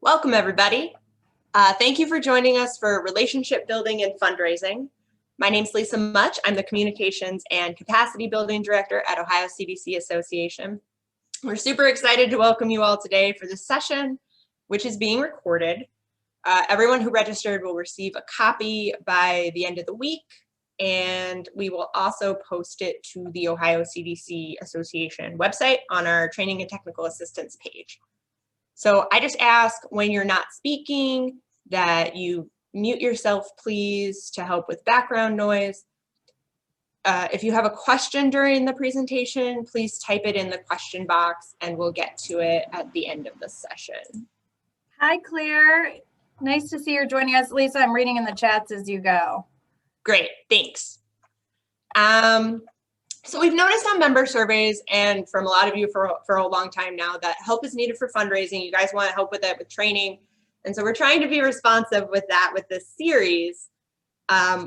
Welcome, everybody. Thank you for joining us for Relationship Building and Fundraising. My name is Lisa Much. I'm the Communications and Capacity Building Director at Ohio CDC Association. We're super excited to welcome you all today for this session, which is being recorded. Everyone who registered will receive a copy by the end of the week, and we will also post it to the Ohio CDC Association website on our Training and Technical Assistance page. So I just ask when you're not speaking that you mute yourself, please, to help with background noise. If you have a question during the presentation, please type it in the question box and we'll get to it at the end of the session. Hi, Claire. Nice to see you're joining us. Lisa, I'm reading in the chats as you go. Great, thanks. So we've noticed on member surveys and from a lot of you for a long time now that help is needed for fundraising. You guys want help with it, with training. And so we're trying to be responsive with that with this series.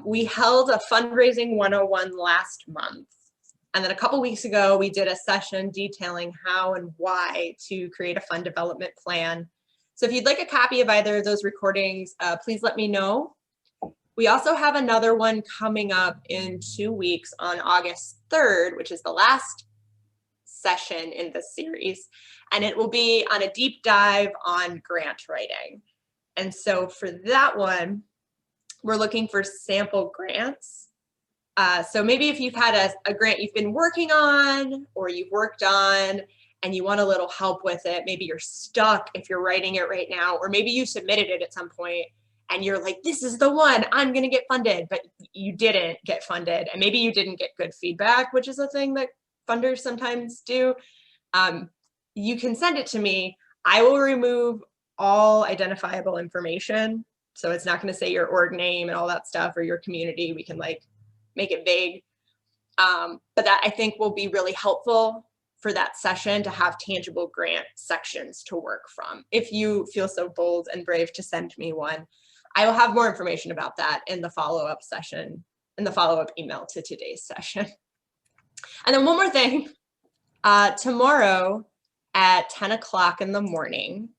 We held a fundraising 101 last month. And then a couple weeks ago, we did a session detailing how and why to create a fund development plan. So if you'd like a copy of either of those recordings, please let me know. We also have another one coming up in 2 weeks on August 3rd, which is the last session in this series. And it will be on a deep dive on grant writing. And so for that one, we're looking for sample grants. So maybe if you've had a grant you've been working on or you've worked on and you want a little help with it, maybe you're stuck if you're writing it right now, or maybe you submitted it at some point and you're like, this is the one, I'm gonna get funded, but you didn't get funded. And maybe you didn't get good feedback, which is a thing that funders sometimes do. You can send it to me. I will remove all identifiable information. So it's not gonna say your org name and all that stuff or your community. We can like make it vague. But that I think will be really helpful for that session to have tangible grant sections to work from. If you feel so bold and brave to send me one, I will have more information about that in the follow-up session, in the follow-up email to today's session. And then one more thing, tomorrow at 10 o'clock in the morning,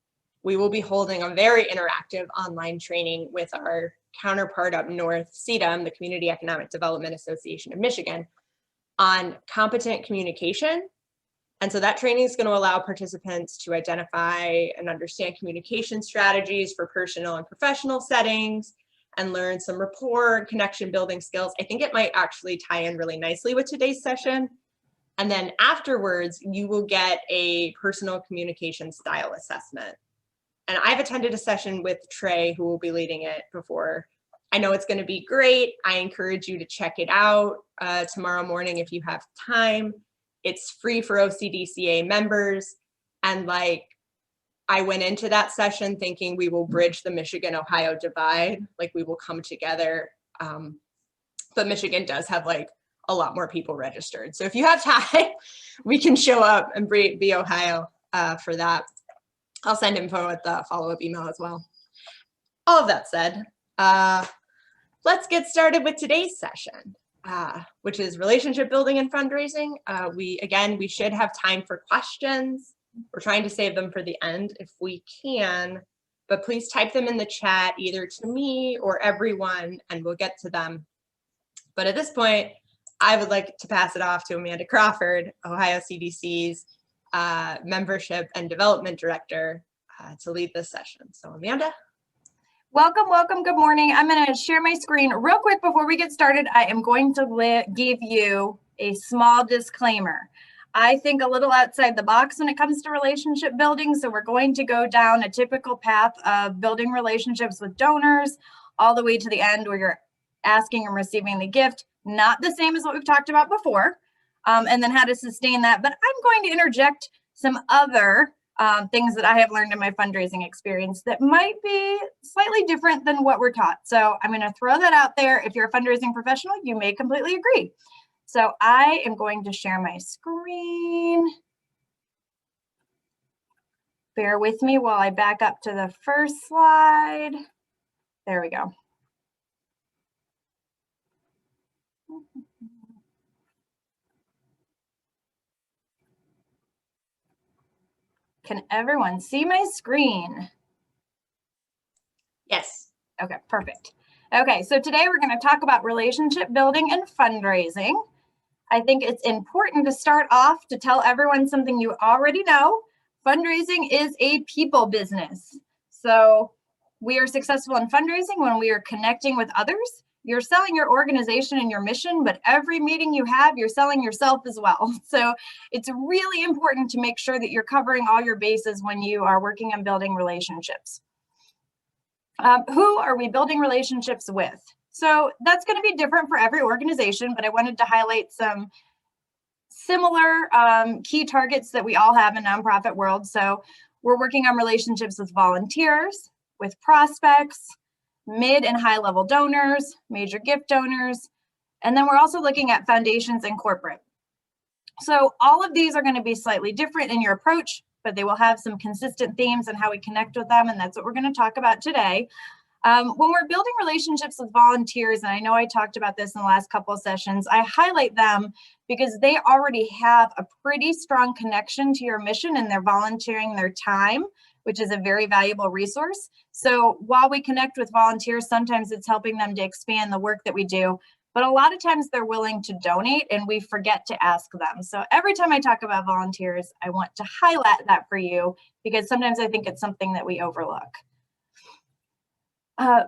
we will be holding a very interactive online training with our counterpart up north, CEDAM, the Community Economic Development Association of Michigan, on competent communication. And so that training is going to allow participants to identify and understand communication strategies for personal and professional settings and learn some rapport and connection building skills. I think it might actually tie in really nicely with today's session. And then afterwards, you will get a personal communication style assessment. And I've attended a session with Trey, who will be leading it before. I know it's going to be great. I encourage you to check it out tomorrow morning if you have time. It's free for OCDCA members. And like, I went into that session thinking we will bridge the Michigan-Ohio divide, like we will come together. But Michigan does have like a lot more people registered. So if you have time, we can show up and be Ohio for that. I'll send info with the follow-up email as well. All of that said, let's get started with today's session. Which is relationship building and fundraising. We should have time for questions. We're trying to save them for the end if we can, but please type them in the chat either to me or everyone and we'll get to them. But at this point, I would like to pass it off to Amanda Crawford, Ohio CDC's Membership and Development Director, to lead this session. So Amanda. Welcome, welcome, good morning. I'm gonna share my screen real quick before we get started. I am going to give you a small disclaimer. I think a little outside the box when it comes to relationship building. So we're going to go down a typical path of building relationships with donors all the way to the end where you're asking and receiving the gift, not the same as what we've talked about before, and then how to sustain that. But I'm going to interject some other things that I have learned in my fundraising experience that might be slightly different than what we're taught. So I'm going to throw that out there. If you're a fundraising professional, you may completely agree. So I am going to share my screen. Bear with me while I back up to the first slide. There we go. Can everyone see my screen? Yes. Okay, perfect. Okay, so today we're going to talk about relationship building and fundraising. I think it's important to start off to tell everyone something you already know. Fundraising is a people business. So we are successful in fundraising when we are connecting with others. You're selling your organization and your mission, but every meeting you have, you're selling yourself as well. So it's really important to make sure that you're covering all your bases when you are working on building relationships. Who are we building relationships with? So that's going to be different for every organization, but I wanted to highlight some similar key targets that we all have in nonprofit world. So we're working on relationships with volunteers, with prospects, mid and high level donors, major gift donors, and then we're also looking at foundations and corporate. So all of these are going to be slightly different in your approach, but they will have some consistent themes and how we connect with them, and that's what we're going to talk about today. When we're building relationships with volunteers, and I know I talked about this in the last couple of sessions, I highlight them because they already have a pretty strong connection to your mission and they're volunteering their time, which is a very valuable resource. So while we connect with volunteers, sometimes it's helping them to expand the work that we do, but a lot of times they're willing to donate and we forget to ask them. So every time I talk about volunteers, I want to highlight that for you because sometimes I think it's something that we overlook.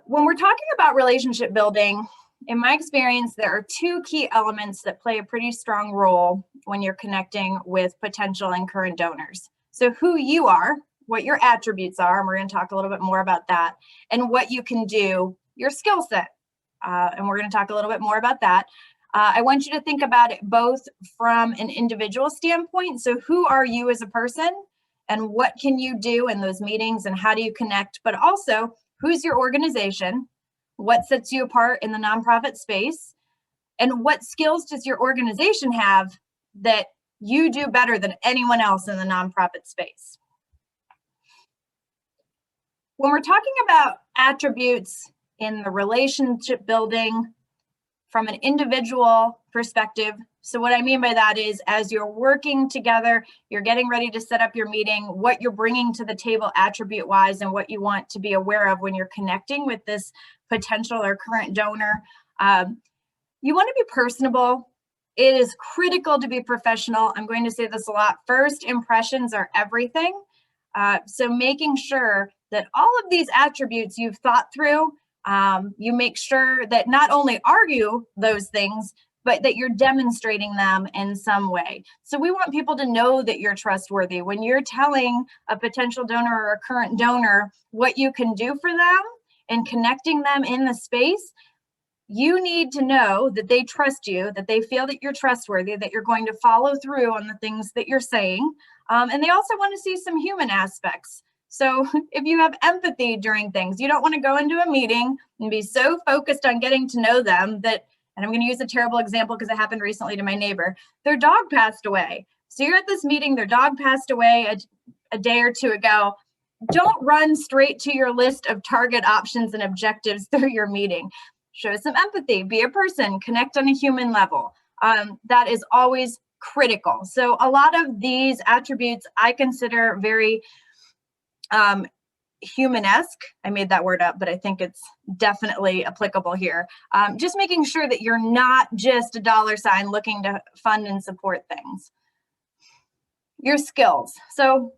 When we're talking about relationship building, in my experience, there are two key elements that play a pretty strong role when you're connecting with potential and current donors. So who you are, what your attributes are, and we're going to talk a little bit more about that, and what you can do, your skill set. And we're going to talk a little bit more about that. I want you to think about it both from an individual standpoint. So who are you as a person and what can you do in those meetings and how do you connect, but also who's your organization, what sets you apart in the nonprofit space, and what skills does your organization have that you do better than anyone else in the nonprofit space. When we're talking about attributes in the relationship building from an individual perspective, so what I mean by that is as you're working together, you're getting ready to set up your meeting, what you're bringing to the table attribute-wise and what you want to be aware of when you're connecting with this potential or current donor. You want to be personable. It is critical to be professional. I'm going to say this a lot. First impressions are everything. So making sure that all of these attributes you've thought through, you make sure that not only are you those things, but that you're demonstrating them in some way. So we want people to know that you're trustworthy. When you're telling a potential donor or a current donor what you can do for them and connecting them in the space, you need to know that they trust you, that they feel that you're trustworthy, that you're going to follow through on the things that you're saying. And they also want to see some human aspects. So if you have empathy during things, you don't want to go into a meeting and be so focused on getting to know them that, and I'm going to use a terrible example because it happened recently to my neighbor, their dog passed away. So you're at this meeting, their dog passed away a day or two ago. Don't run straight to your list of target options and objectives through your meeting. Show some empathy, be a person, connect on a human level. That is always critical. So a lot of these attributes I consider very humanesque. I made that word up, but I think it's definitely applicable here. Just making sure that you're not just a dollar sign looking to fund and support things. Your skills. So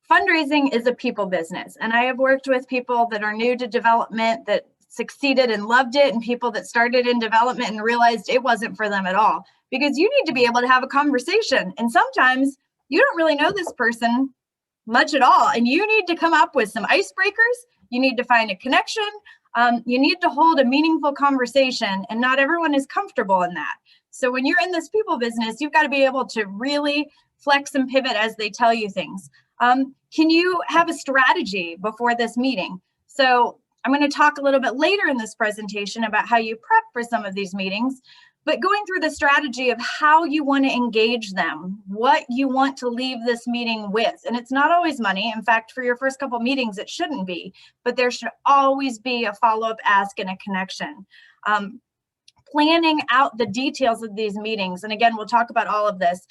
fundraising is a people business, and I have worked with people that are new to development that succeeded and loved it, and people that started in development and realized it wasn't for them at all, because you need to be able to have a conversation. And sometimes you don't really know this person much at all, and you need to come up with some icebreakers. You need to find a connection. You need to hold a meaningful conversation, and not everyone is comfortable in that. So when you're in this people business, you've got to be able to really flex and pivot as they tell you things. Can you have a strategy before this meeting? So I'm going to talk a little bit later in this presentation about how you prep for some of these meetings, but going through the strategy of how you want to engage them, what you want to leave this meeting with. And it's not always money. In fact, for your first couple meetings, it shouldn't be, but there should always be a follow-up ask and a connection. Planning out the details of these meetings. And again, we'll talk about all of this,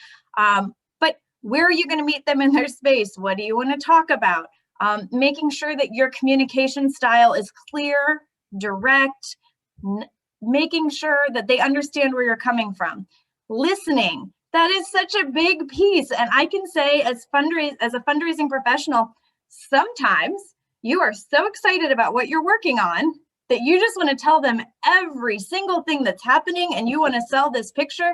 but where are you going to meet them in their space? What do you want to talk about? Making sure that your communication style is clear, direct, making sure that they understand where you're coming from. Listening, that is such a big piece. And I can say as a fundraising professional, sometimes you are so excited about what you're working on that you just want to tell them every single thing that's happening and you want to sell this picture.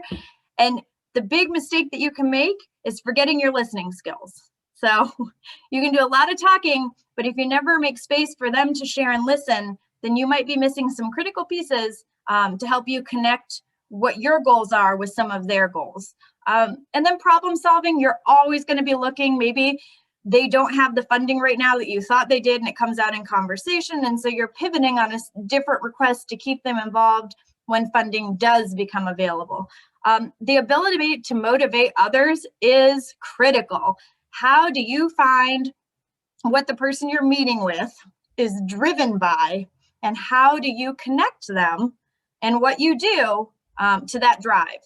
And the big mistake that you can make is forgetting your listening skills. So you can do a lot of talking, but if you never make space for them to share and listen, then you might be missing some critical pieces to help you connect what your goals are with some of their goals. And then problem solving, you're always going to be looking, maybe they don't have the funding right now that you thought they did, and it comes out in conversation. And so you're pivoting on a different request to keep them involved when funding does become available. The ability to motivate others is critical. How do you find what the person you're meeting with is driven by, and how do you connect them and what you do to that drive?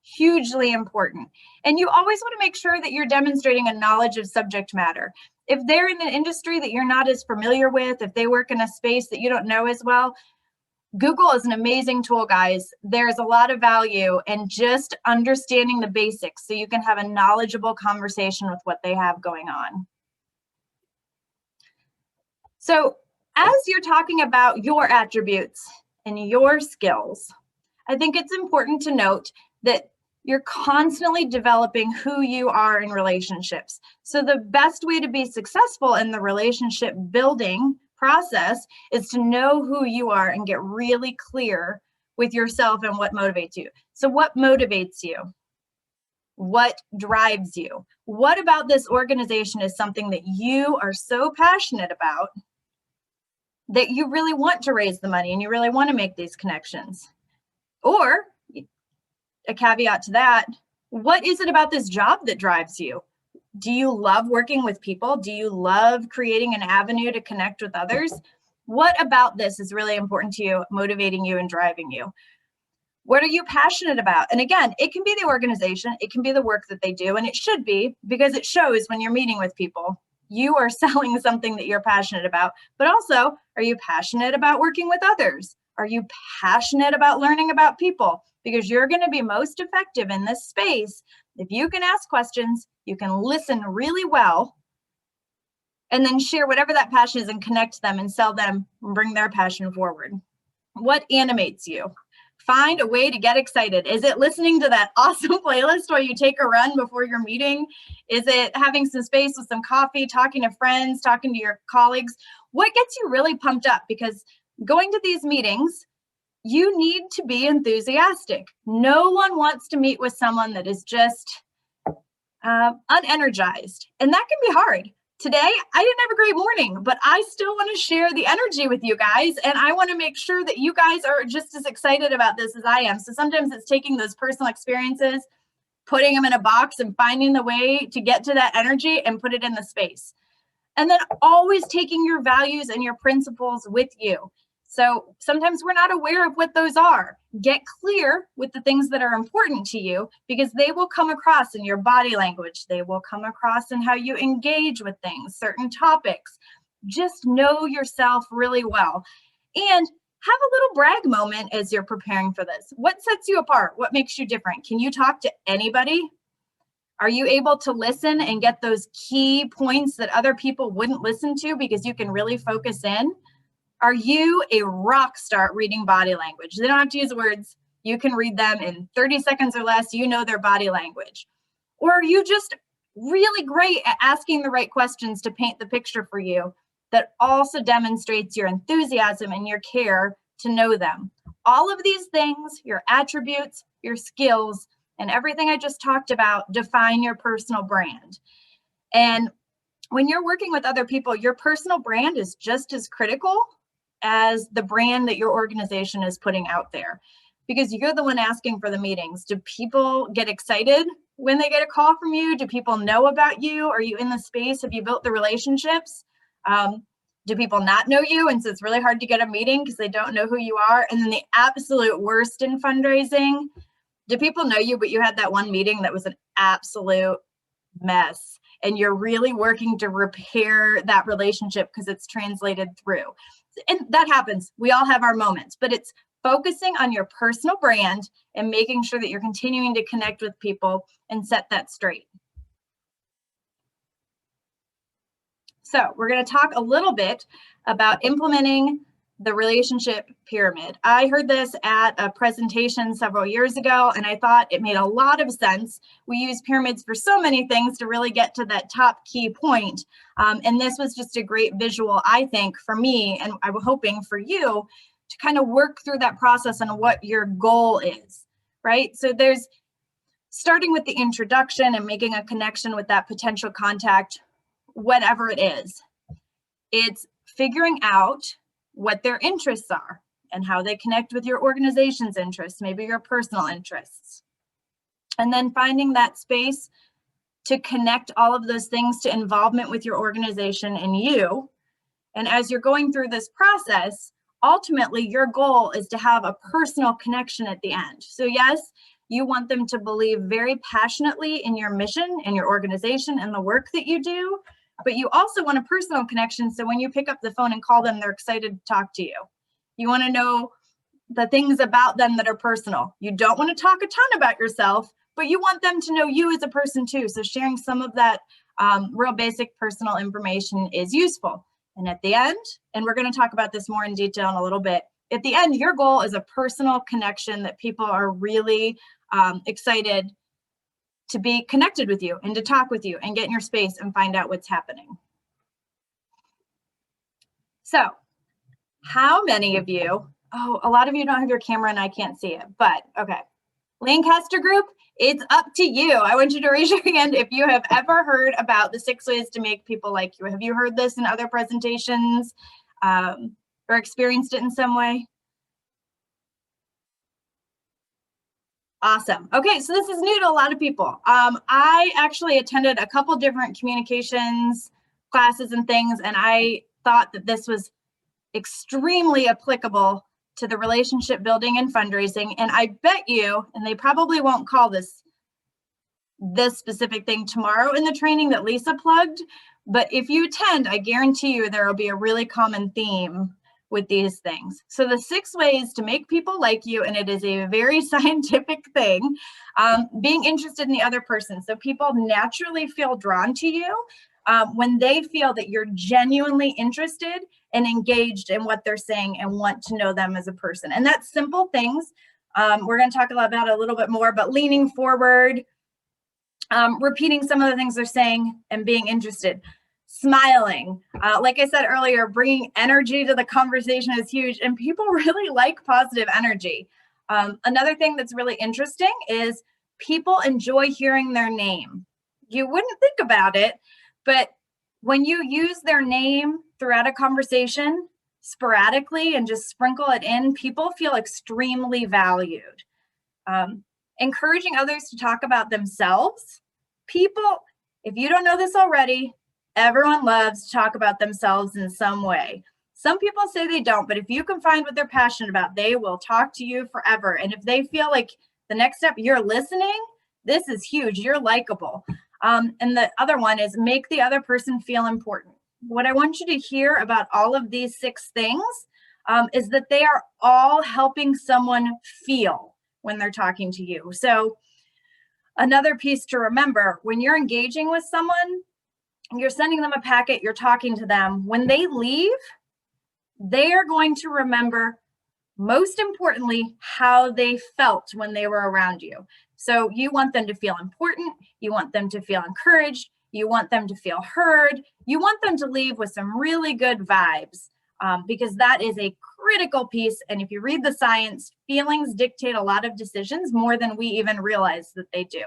Hugely important. And you always want to make sure that you're demonstrating a knowledge of subject matter. If they're in an industry that you're not as familiar with, if they work in a space that you don't know as well, Google is an amazing tool, guys. There's a lot of value in just understanding the basics so you can have a knowledgeable conversation with what they have going on. So as you're talking about your attributes and your skills, I think it's important to note that you're constantly developing who you are in relationships. So the best way to be successful in the relationship building process is to know who you are and get really clear with yourself and what motivates you. So what motivates you? What drives you? What about this organization is something that you are so passionate about that you really want to raise the money and you really want to make these connections? Or a caveat to that, what is it about this job that drives you? Do you love working with people? Do you love creating an avenue to connect with others? What about this is really important to you, motivating you and driving you? What are you passionate about? And again, it can be the organization, it can be the work that they do, and it should be, because it shows when you're meeting with people. You are selling something that you're passionate about, but also, are you passionate about working with others? Are you passionate about learning about people? Because you're going to be most effective in this space if you can ask questions, you can listen really well, and then share whatever that passion is and connect them and sell them and bring their passion forward. What animates you? Find a way to get excited. Is it listening to that awesome playlist while you take a run before your meeting? Is it having some space with some coffee, talking to friends, talking to your colleagues? What gets you really pumped up? Because going to these meetings, you need to be enthusiastic. No one wants to meet with someone that is just unenergized, and that can be hard. Today, I didn't have a great morning, but I still want to share the energy with you guys, and I want to make sure that you guys are just as excited about this as I am. So sometimes it's taking those personal experiences, putting them in a box, and finding the way to get to that energy and put it in the space. And then always taking your values and your principles with you. So sometimes we're not aware of what those are. Get clear with the things that are important to you, because they will come across in your body language. They will come across in how you engage with things, certain topics. Just know yourself really well. And have a little brag moment as you're preparing for this. What sets you apart? What makes you different? Can you talk to anybody? Are you able to listen and get those key points that other people wouldn't listen to because you can really focus in? Are you a rock star at reading body language? They don't have to use words. You can read them in 30 seconds or less. You know their body language. Or are you just really great at asking the right questions to paint the picture for you that also demonstrates your enthusiasm and your care to know them? All of these things, your attributes, your skills, and everything I just talked about define your personal brand. And when you're working with other people, your personal brand is just as critical as the brand that your organization is putting out there, because you're the one asking for the meetings. Do people get excited when they get a call from you? Do people know about you? Are you in the space? Have you built the relationships? Do people not know you? And so it's really hard to get a meeting because they don't know who you are. And then the absolute worst in fundraising, do people know you, but you had that one meeting that was an absolute mess? and you're really working to repair that relationship because it's translated through. And that happens. We all have our moments, but it's focusing on your personal brand and making sure that you're continuing to connect with people and set that straight. So we're going to talk a little bit about implementing the relationship pyramid. I heard this at a presentation several years ago, and I thought it made a lot of sense. We use pyramids for so many things to really get to that top key point. And this was just a great visual, I think, for me, and I'm hoping for you to kind of work through that process and what your goal is, right? So there's starting with the introduction and making a connection with that potential contact, whatever it is. It's figuring out what their interests are and how they connect with your organization's interests, maybe your personal interests. And then finding that space to connect all of those things to involvement with your organization and you. And as you're going through this process, ultimately your goal is to have a personal connection at the end. So yes, you want them to believe very passionately in your mission and your organization and the work that you do, but you also want a personal connection. So when you pick up the phone and call them, they're excited to talk to you. You want to know the things about them that are personal. You don't want to talk a ton about yourself, but you want them to know you as a person too. So sharing some of that real basic personal information is useful. And at the end, and we're going to talk about this more in detail in a little bit, at the end, your goal is a personal connection that people are really excited to be connected with you and to talk with you and get in your space and find out what's happening. So how many of you, oh, a lot of you don't have your camera and I can't see it, but okay. Lancaster group, it's up to you. I want you to raise your hand if you have ever heard about the 6 ways to make people like you. Have you heard this in other presentations or experienced it in some way? Awesome. Okay, so this is new to a lot of people. I actually attended a couple different communications classes and things, and I thought that this was extremely applicable to the relationship building and fundraising. And I bet you, and they probably won't call this specific thing tomorrow in the training that Lisa plugged, but if you attend, I guarantee you there will be a really common theme with these things. So the 6 ways to make people like you, and it is a very scientific thing, being interested in the other person. So people naturally feel drawn to you when they feel that you're genuinely interested and engaged in what they're saying and want to know them as a person. And that's simple things. We're going to talk about it a little bit more, but leaning forward, repeating some of the things they're saying and being interested. Smiling, like I said earlier, bringing energy to the conversation is huge, and people really like positive energy. Another thing that's really interesting is people enjoy hearing their name. You wouldn't think about it, but when you use their name throughout a conversation sporadically and just sprinkle it in, people feel extremely valued. Encouraging others to talk about themselves. People, if you don't know this already, everyone loves to talk about themselves in some way. Some people say they don't, but if you can find what they're passionate about, they will talk to you forever. And if they feel like the next step, you're listening, this is huge. You're likable. And the other one is make the other person feel important. What I want you to hear about all of these 6 things is that they are all helping someone feel when they're talking to you. So another piece to remember, when you're engaging with someone, you're sending them a packet, you're talking to them. When they leave, they are going to remember, most importantly, how they felt when they were around you. So you want them to feel important. You want them to feel encouraged. You want them to feel heard. You want them to leave with some really good vibes because that is a critical piece. And if you read the science, feelings dictate a lot of decisions more than we even realize that they do.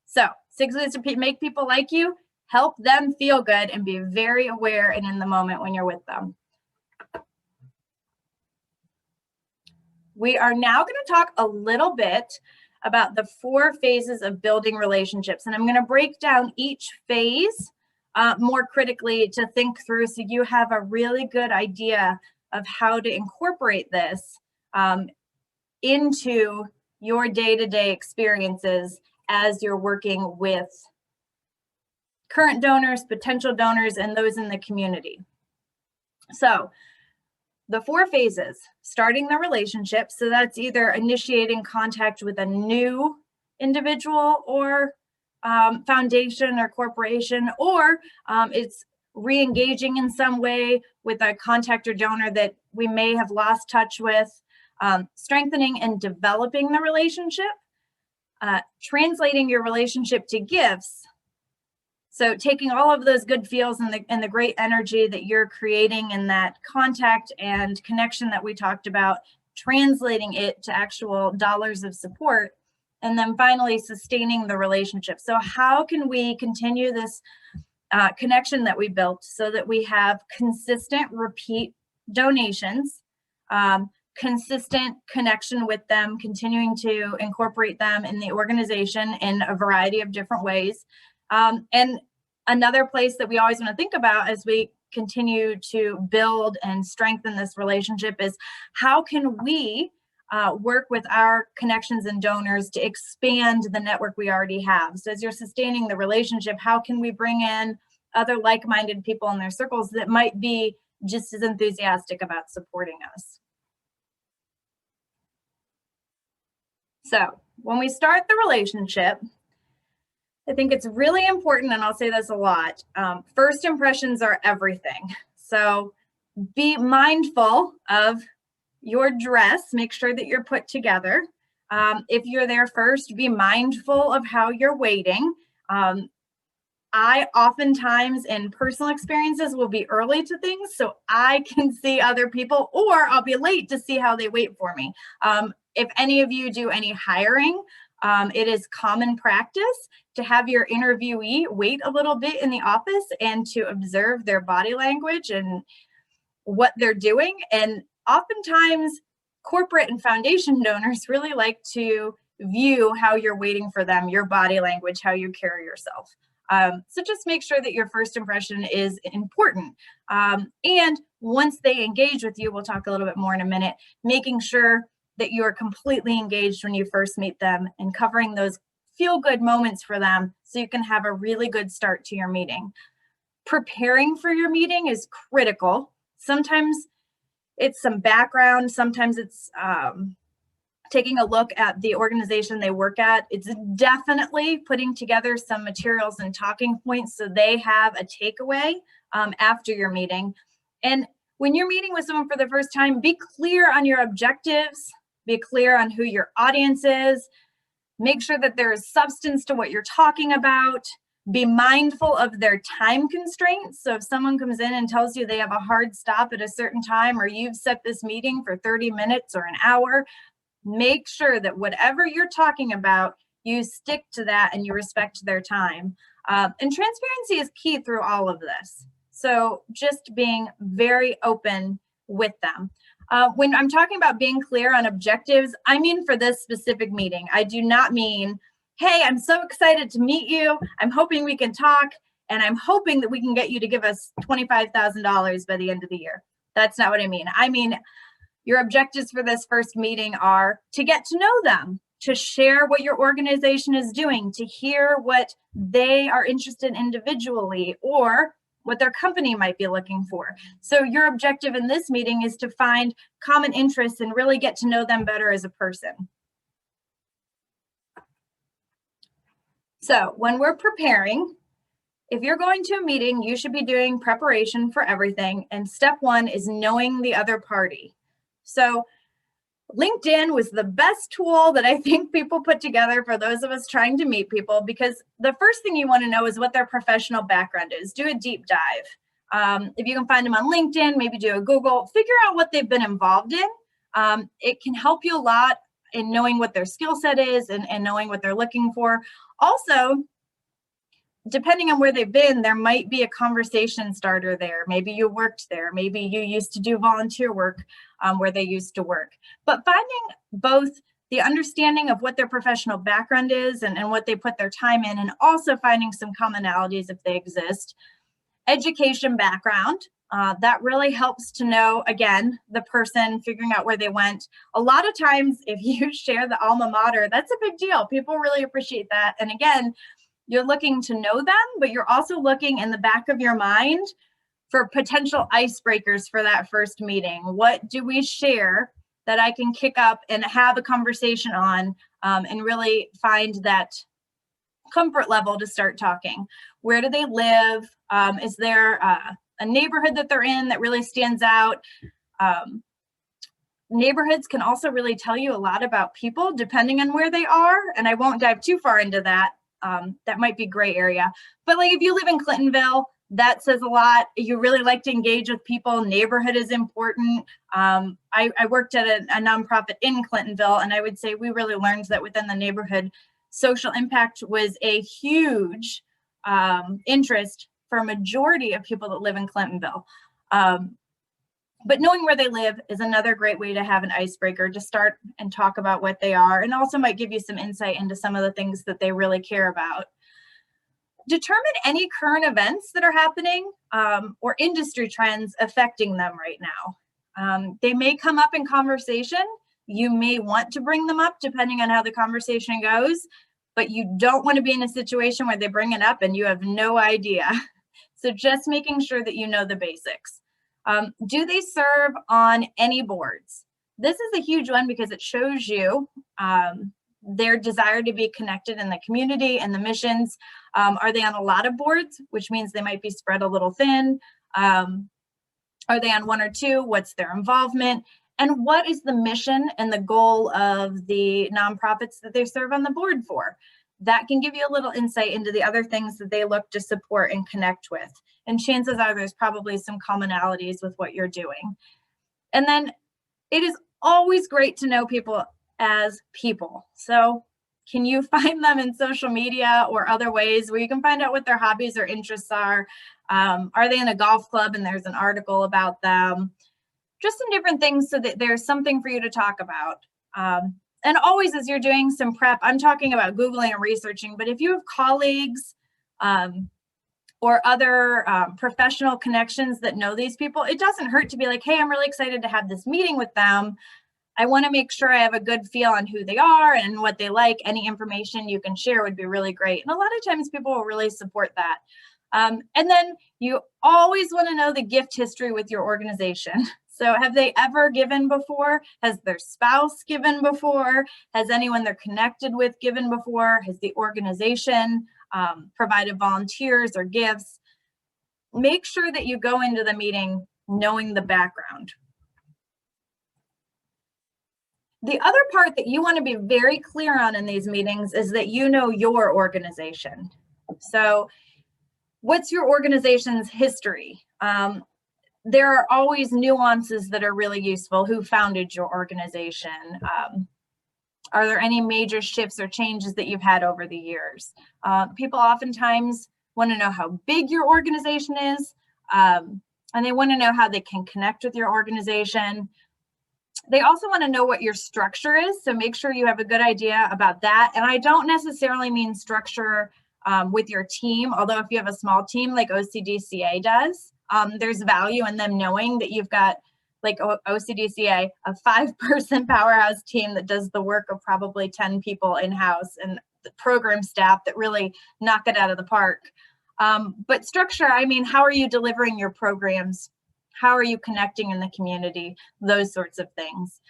So 6 ways to make people like you. Help them feel good and be very aware and in the moment when you're with them. We are now going to talk a little bit about the 4 phases of building relationships. And I'm going to break down each phase more critically to think through so you have a really good idea of how to incorporate this into your day-to-day experiences as you're working with current donors, potential donors, and those in the community. So the 4 phases: starting the relationship. So that's either initiating contact with a new individual or foundation or corporation, or it's re-engaging in some way with a contact or donor that we may have lost touch with. Strengthening and developing the relationship, translating your relationship to gifts. So taking all of those good feels and the great energy that you're creating in that contact and connection that we talked about, translating it to actual dollars of support, and then finally sustaining the relationship. So how can we continue this connection that we built so that we have consistent repeat donations, consistent connection with them, continuing to incorporate them in the organization in a variety of different ways. And another place that we always want to think about as we continue to build and strengthen this relationship is how can we work with our connections and donors to expand the network we already have. So as you're sustaining the relationship, how can we bring in other like-minded people in their circles that might be just as enthusiastic about supporting us? So when we start the relationship, I think it's really important, and I'll say this a lot, first impressions are everything. So be mindful of your dress, make sure that you're put together. If you're there first, be mindful of how you're waiting. I oftentimes in personal experiences will be early to things so I can see other people, or I'll be late to see how they wait for me. If any of you do any hiring, it is common practice to have your interviewee wait a little bit in the office and to observe their body language and what they're doing. And oftentimes corporate and foundation donors really like to view how you're waiting for them, your body language, how you carry yourself. So just make sure that your first impression is important. And once they engage with you, we'll talk a little bit more in a minute, making sure that you are completely engaged when you first meet them and covering those feel-good moments for them so you can have a really good start to your meeting. Preparing for your meeting is critical. Sometimes it's some background, sometimes it's taking a look at the organization they work at. It's definitely putting together some materials and talking points so they have a takeaway after your meeting. And when you're meeting with someone for the first time, be clear on your objectives, be clear on who your audience is, make sure that there is substance to what you're talking about, be mindful of their time constraints. So if someone comes in and tells you they have a hard stop at a certain time, or you've set this meeting for 30 minutes or an hour, make sure that whatever you're talking about, you stick to that and you respect their time. And transparency is key through all of this. So just being very open with them. When I'm talking about being clear on objectives, I mean for this specific meeting. I do not mean, hey, I'm so excited to meet you. I'm hoping we can talk, and I'm hoping that we can get you to give us $25,000 by the end of the year. That's not what I mean. I mean, your objectives for this first meeting are to get to know them, to share what your organization is doing, to hear what they are interested in individually, or what their company might be looking for. So your objective in this meeting is to find common interests and really get to know them better as a person. So when we're preparing, if you're going to a meeting, you should be doing preparation for everything. And step one is knowing the other party. So LinkedIn was the best tool that I think people put together for those of us trying to meet people, because the first thing you want to know is what their professional background is. Do a deep dive. If you can find them on LinkedIn, maybe do a Google, figure out what they've been involved in. It can help you a lot in knowing what their skill set is and knowing what they're looking for. Also, depending on where they've been, there might be a conversation starter there. Maybe you worked there. Maybe you used to do volunteer work where they used to work. But finding both the understanding of what their professional background is and what they put their time in, and also finding some commonalities if they exist. Education background, that really helps to know, again, the person, figuring out where they went. A lot of times, if you share the alma mater, that's a big deal. People really appreciate that. And again, You're looking to know them, but you're also looking in the back of your mind for potential icebreakers for that first meeting. What do we share that I can kick up and have a conversation on, and really find that comfort level to start talking? Where do they live? Is there a neighborhood that they're in that really stands out? Neighborhoods can also really tell you a lot about people depending on where they are, and I won't dive too far into that. That might be gray area, but like if you live in Clintonville, that says a lot. You really like to engage with people. Neighborhood is important. I worked at a nonprofit in Clintonville, and I would say we really learned that within the neighborhood, social impact was a huge interest for a majority of people that live in Clintonville. But knowing where they live is another great way to have an icebreaker to start and talk about what they are, and also might give you some insight into some of the things that they really care about. Determine any current events that are happening or industry trends affecting them right now. They may come up in conversation. You may want to bring them up depending on how the conversation goes, but you don't want to be in a situation where they bring it up and you have no idea. So just making sure that you know the basics. Do they serve on any boards? This is a huge one because it shows you their desire to be connected in the community and the missions. Are they on a lot of boards, which means they might be spread a little thin? Are they on one or two? What's their involvement? And what is the mission and the goal of the nonprofits that they serve on the board for? That can give you a little insight into the other things that they look to support and connect with. And chances are there's probably some commonalities with what you're doing. And then it is always great to know people as people. So can you find them in social media or other ways where you can find out what their hobbies or interests are? Are they in a golf club and there's an article about them? Just some different things so that there's something for you to talk about. And always as you're doing some prep, I'm talking about Googling and researching, but if you have colleagues or other professional connections that know these people, it doesn't hurt to be like, hey, I'm really excited to have this meeting with them. I want to make sure I have a good feel on who they are and what they like. Any information you can share would be really great. And a lot of times people will really support that. And then you always want to know the gift history with your organization. So have they ever given before? Has their spouse given before? Has anyone they're connected with given before? Has the organization provided volunteers or gifts? Make sure that you go into the meeting knowing the background. The other part that you want to be very clear on in these meetings is that you know your organization. So what's your organization's history? There are always nuances that are really useful. Who founded your organization? Are there any major shifts or changes that you've had over the years? People oftentimes want to know how big your organization is, and they want to know how they can connect with your organization. They also want to know what your structure is, so make sure you have a good idea about that. And I don't necessarily mean structure with your team, although if you have a small team like OCDCA does, there's value in them knowing that you've got, like OCDCA, a 5-person powerhouse team that does the work of probably 10 people in-house and the program staff that really knock it out of the park. But structure, I mean, how are you delivering your programs? How are you connecting in the community? Those sorts of things.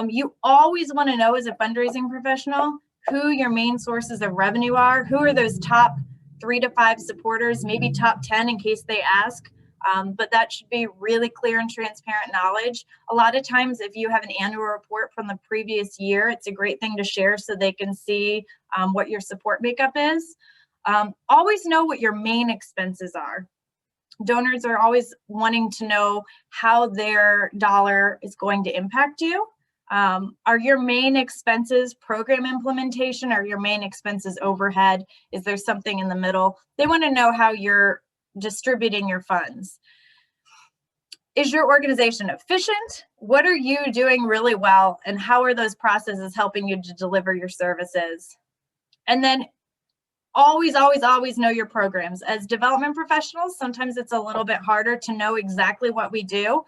You always want to know as a fundraising professional who your main sources of revenue are. Who are those top 3 to 5 supporters, maybe top 10 in case they ask. But that should be really clear and transparent knowledge. A lot of times, if you have an annual report from the previous year, it's a great thing to share so they can see what your support makeup is. Always know what your main expenses are. Donors are always wanting to know how their dollar is going to impact you. Are your main expenses program implementation? Are your main expenses overhead? Is there something in the middle? They want to know how you're distributing your funds. Is your organization efficient? What are you doing really well? And how are those processes helping you to deliver your services? And then always, always, always know your programs. As development professionals, sometimes it's a little bit harder to know exactly what we do.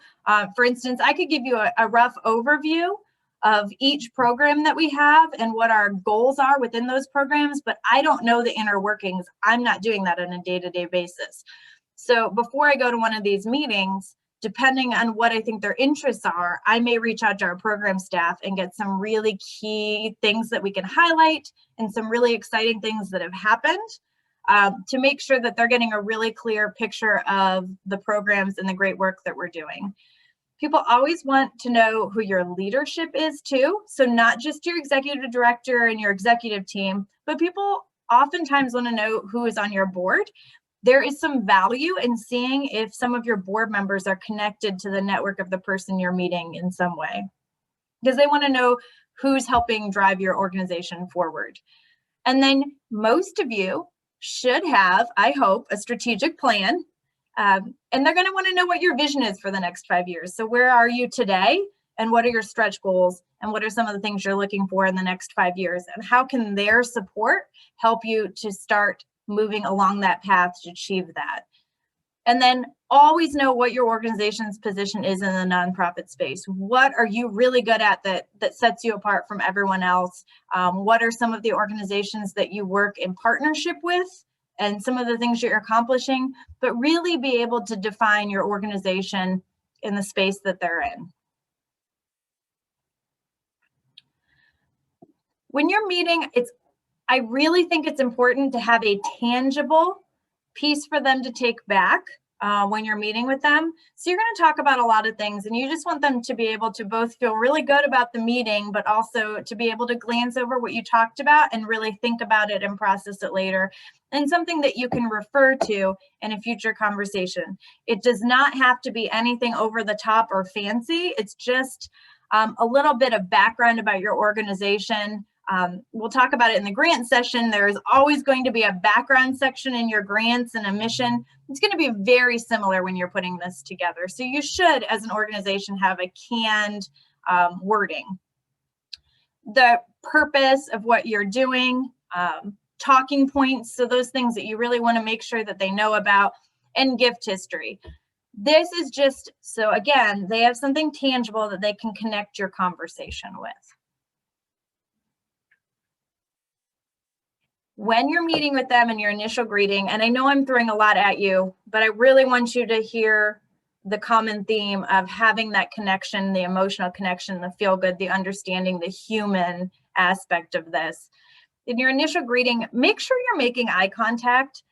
For instance, I could give you a rough overview of each program that we have and what our goals are within those programs, but I don't know the inner workings. I'm not doing that on a day-to-day basis. So before I go to one of these meetings, depending on what I think their interests are, I may reach out to our program staff and get some really key things that we can highlight and some really exciting things that have happened to make sure that they're getting a really clear picture of the programs and the great work that we're doing. People always want to know who your leadership is too. So not just your executive director and your executive team, but people oftentimes want to know who is on your board. There is some value in seeing if some of your board members are connected to the network of the person you're meeting in some way, because they want to know who's helping drive your organization forward. And then most of you should have, I hope, a strategic plan. And they're going to want to know what your vision is for the next 5 years. So where are you today? And what are your stretch goals? And what are some of the things you're looking for in the next 5 years? And how can their support help you to start moving along that path to achieve that? And then always know what your organization's position is in the nonprofit space. What are you really good at that sets you apart from everyone else? What are some of the organizations that you work in partnership with? And some of the things you're accomplishing, but really be able to define your organization in the space that they're in. When you're meeting, I really think it's important to have a tangible piece for them to take back when you're meeting with them. So you're going to talk about a lot of things, and you just want them to be able to both feel really good about the meeting, but also to be able to glance over what you talked about and really think about it and process it later, and something that you can refer to in a future conversation. It does not have to be anything over the top or fancy. It's just a little bit of background about your organization. We'll talk about it in the grant session. There's always going to be a background section in your grants and a mission. It's going to be very similar when you're putting this together. So you should, as an organization, have a canned wording. The purpose of what you're doing, talking points, so those things that you really want to make sure that they know about, and gift history. This is just, so again, they have something tangible that they can connect your conversation with. When you're meeting with them in your initial greeting, and I know I'm throwing a lot at you, but I really want you to hear the common theme of having that connection, the emotional connection, the feel good, the understanding, the human aspect of this. In your initial greeting, make sure you're making eye contact.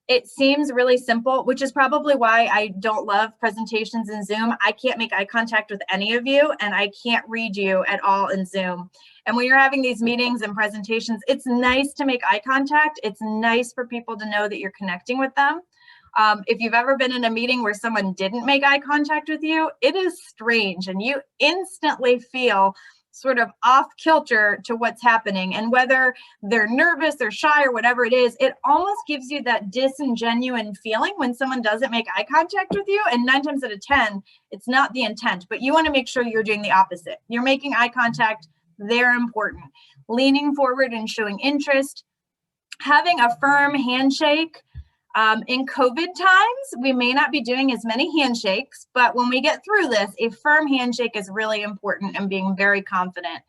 It seems really simple, which is probably why I don't love presentations in Zoom. I can't make eye contact with any of you, and I can't read you at all in Zoom. And when you're having these meetings and presentations, it's nice to make eye contact. It's nice for people to know that you're connecting with them. If you've ever been in a meeting where someone didn't make eye contact with you, it is strange, and you instantly feel sort of off kilter to what's happening. And whether they're nervous or shy or whatever it is, it almost gives you that disingenuine feeling when someone doesn't make eye contact with you. And 9 times out of 10, it's not the intent, but you want to make sure you're doing the opposite. You're making eye contact. They're important. Leaning forward and showing interest, having a firm handshake. In COVID times, we may not be doing as many handshakes, but when we get through this, a firm handshake is really important, and being very confident.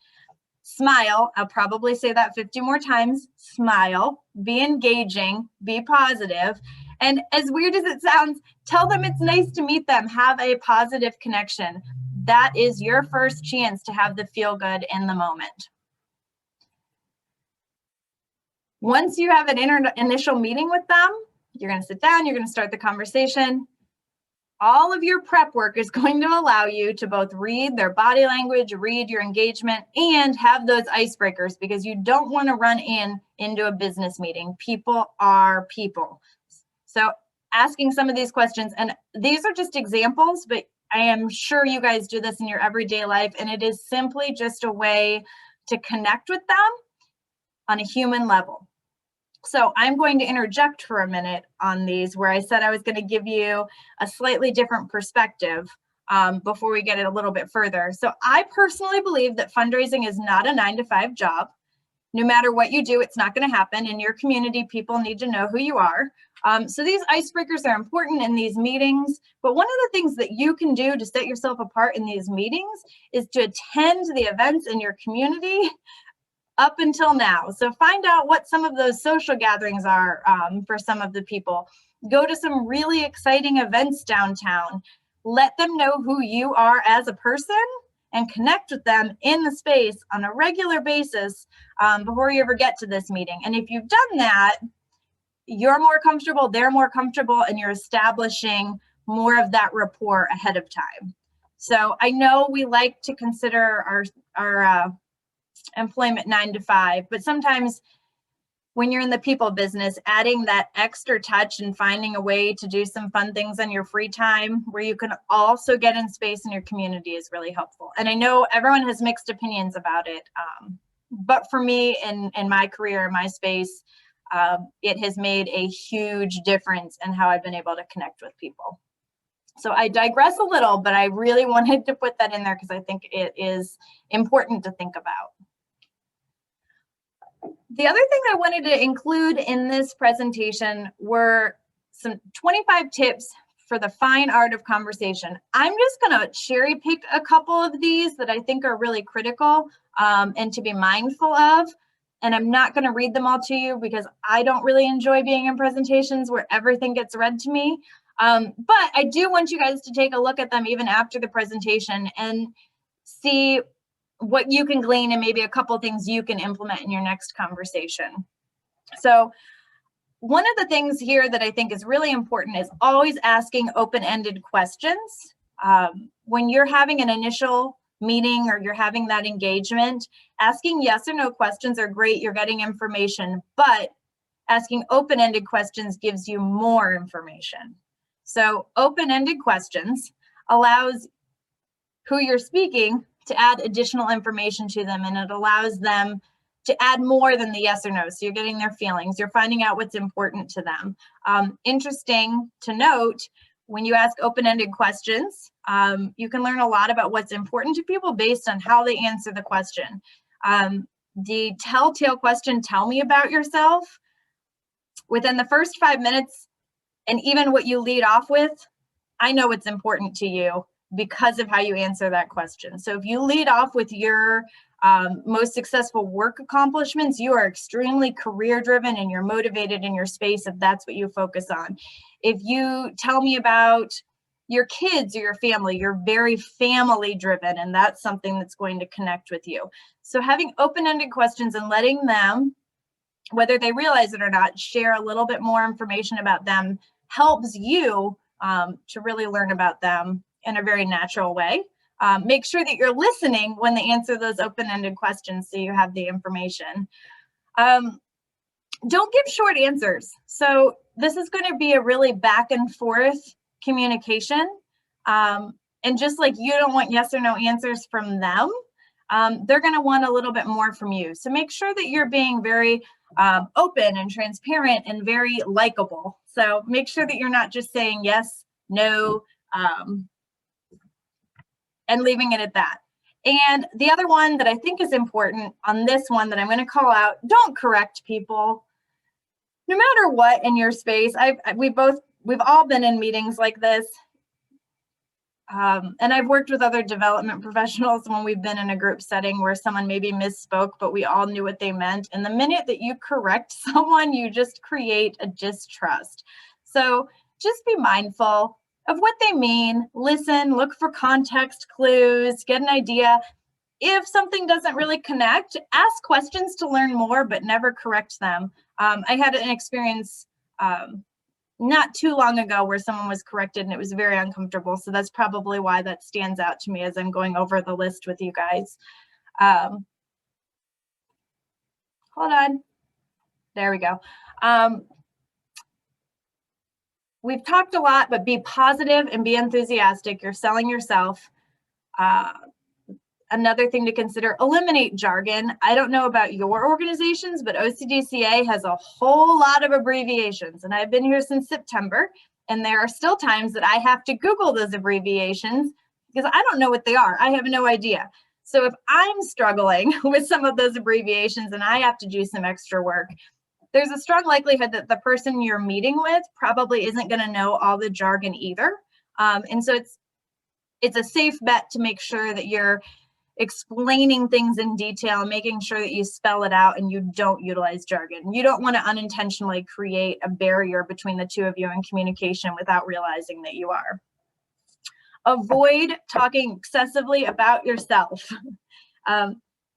Smile. I'll probably say that 50 more times. Smile. Be engaging. Be positive. And as weird as it sounds, tell them it's nice to meet them. Have a positive connection. That is your first chance to have the feel good in the moment. Once you have an initial meeting with them, you're going to sit down, you're going to start the conversation. All of your prep work is going to allow you to both read their body language, read your engagement, and have those icebreakers, because you don't want to run into a business meeting. People are people. So asking some of these questions, and these are just examples, but I am sure you guys do this in your everyday life, and it is simply just a way to connect with them on a human level. So I'm going to interject for a minute on these, where I said I was going to give you a slightly different perspective before we get it a little bit further. So I personally believe that fundraising is not a 9-to-5 job. No matter what you do, it's not going to happen. In your community, people need to know who you are. So these icebreakers are important in these meetings, but one of the things that you can do to set yourself apart in these meetings is to attend the events in your community up until now. So find out what some of those social gatherings are for some of the people. Go to some really exciting events downtown. Let them know who you are as a person and connect with them in the space on a regular basis before you ever get to this meeting. And if you've done that, you're more comfortable, they're more comfortable, and you're establishing more of that rapport ahead of time. So I know we like to consider our employment 9 to 5, but sometimes when you're in the people business, adding that extra touch and finding a way to do some fun things on your free time where you can also get in space in your community is really helpful. And I know everyone has mixed opinions about it, but for me in my career, in my space, it has made a huge difference in how I've been able to connect with people. So I digress a little, but I really wanted to put that in there because I think it is important to think about. The other thing I wanted to include in this presentation were some 25 tips for the fine art of conversation. I'm just going to cherry pick a couple of these that I think are really critical and to be mindful of. And I'm not going to read them all to you because I don't really enjoy being in presentations where everything gets read to me. But I do want you guys to take a look at them even after the presentation and see what you can glean and maybe a couple of things you can implement in your next conversation. So one of the things here that I think is really important is always asking open-ended questions. When you're having an initial meeting or you're having that engagement, asking yes or no questions are great, you're getting information, but asking open-ended questions gives you more information. So open-ended questions allows who you're speaking to add additional information to them, and it allows them to add more than the yes or no. So you're getting their feelings, you're finding out what's important to them. Interesting to note, when you ask open-ended questions, you can learn a lot about what's important to people based on how they answer the question. The telltale question, tell me about yourself, within the first 5 minutes, and even what you lead off with, I know what's important to you because of how you answer that question. So if you lead off with your most successful work accomplishments, you are extremely career driven and you're motivated in your space if that's what you focus on. If you tell me about your kids or your family, you're very family driven, and that's something that's going to connect with you. So having open-ended questions and letting them, whether they realize it or not, share a little bit more information about them helps you to really learn about them in a very natural way. Make sure that you're listening when they answer those open-ended questions so you have the information. Don't give short answers. So this is going to be a really back and forth communication. And just like you don't want yes or no answers from them, they're going to want a little bit more from you. So make sure that you're being very open and transparent and very likable. So make sure that you're not just saying yes, no, and leaving it at that. And the other one that I think is important on this one that I'm going to call out, don't correct people. No matter what in your space, we've all been in meetings like this. And I've worked with other development professionals when we've been in a group setting where someone maybe misspoke, but we all knew what they meant. And the minute that you correct someone, you just create a distrust. So just be mindful of what they mean, listen, look for context clues, get an idea. If something doesn't really connect, ask questions to learn more, but never correct them. I had an experience not too long ago where someone was corrected and it was very uncomfortable. So that's probably why that stands out to me as I'm going over the list with you guys. Hold on. There we go. We've talked a lot, but be positive and be enthusiastic. You're selling yourself. Another thing to consider, eliminate jargon. I don't know about your organizations, but OCDCA has a whole lot of abbreviations, and I've been here since September, and there are still times that I have to Google those abbreviations because I don't know what they are. I have no idea. So if I'm struggling with some of those abbreviations and I have to do some extra work, there's a strong likelihood that the person you're meeting with probably isn't going to know all the jargon either. And so it's a safe bet to make sure that you're explaining things in detail, making sure that you spell it out and you don't utilize jargon. You don't want to unintentionally create a barrier between the two of you in communication without realizing that you are. Avoid talking excessively about yourself.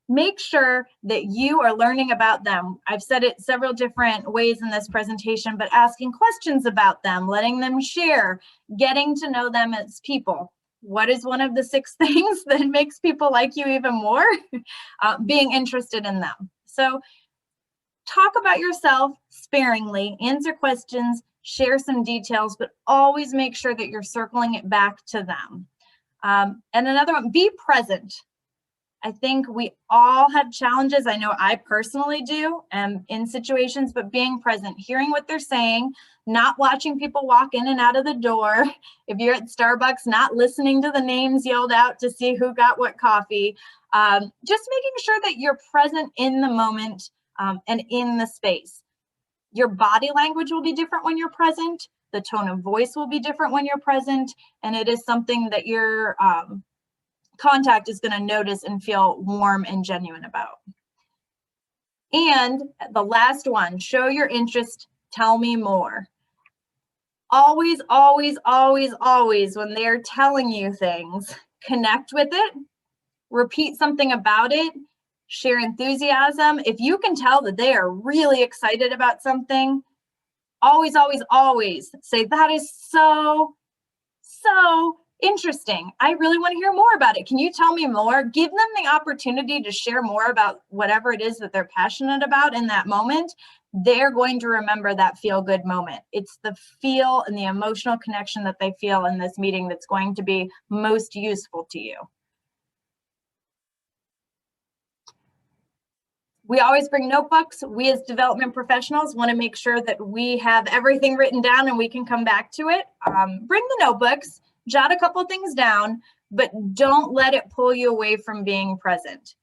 Make sure that you are learning about them. I've said it several different ways in this presentation, but asking questions about them, letting them share, getting to know them as people. What is one of the 6 things that makes people like you even more? Being interested in them. So talk about yourself sparingly, answer questions, share some details, but always make sure that you're circling it back to them. And another one, be present. I think we all have challenges. I know I personally do in situations, but being present, hearing what they're saying, not watching people walk in and out of the door. If you're at Starbucks, not listening to the names yelled out to see who got what coffee. Just making sure that you're present in the moment and in the space. Your body language will be different when you're present. The tone of voice will be different when you're present. And it is something that your contact is going to notice and feel warm and genuine about. And the last one, show your interest, tell me more. Always, always, always, always, when they're telling you things, connect with it, repeat something about it, share enthusiasm. If you can tell that they are really excited about something, always, always, always say, that is so interesting. I really want to hear more about it. Can you tell me more? Give them the opportunity to share more about whatever it is that they're passionate about in that moment. They're going to remember that feel-good moment. It's the feel and the emotional connection that they feel in this meeting that's going to be most useful to you. We always bring notebooks. We as development professionals want to make sure that we have everything written down and we can come back to it. Bring the notebooks. Jot a couple things down, but don't let it pull you away from being present.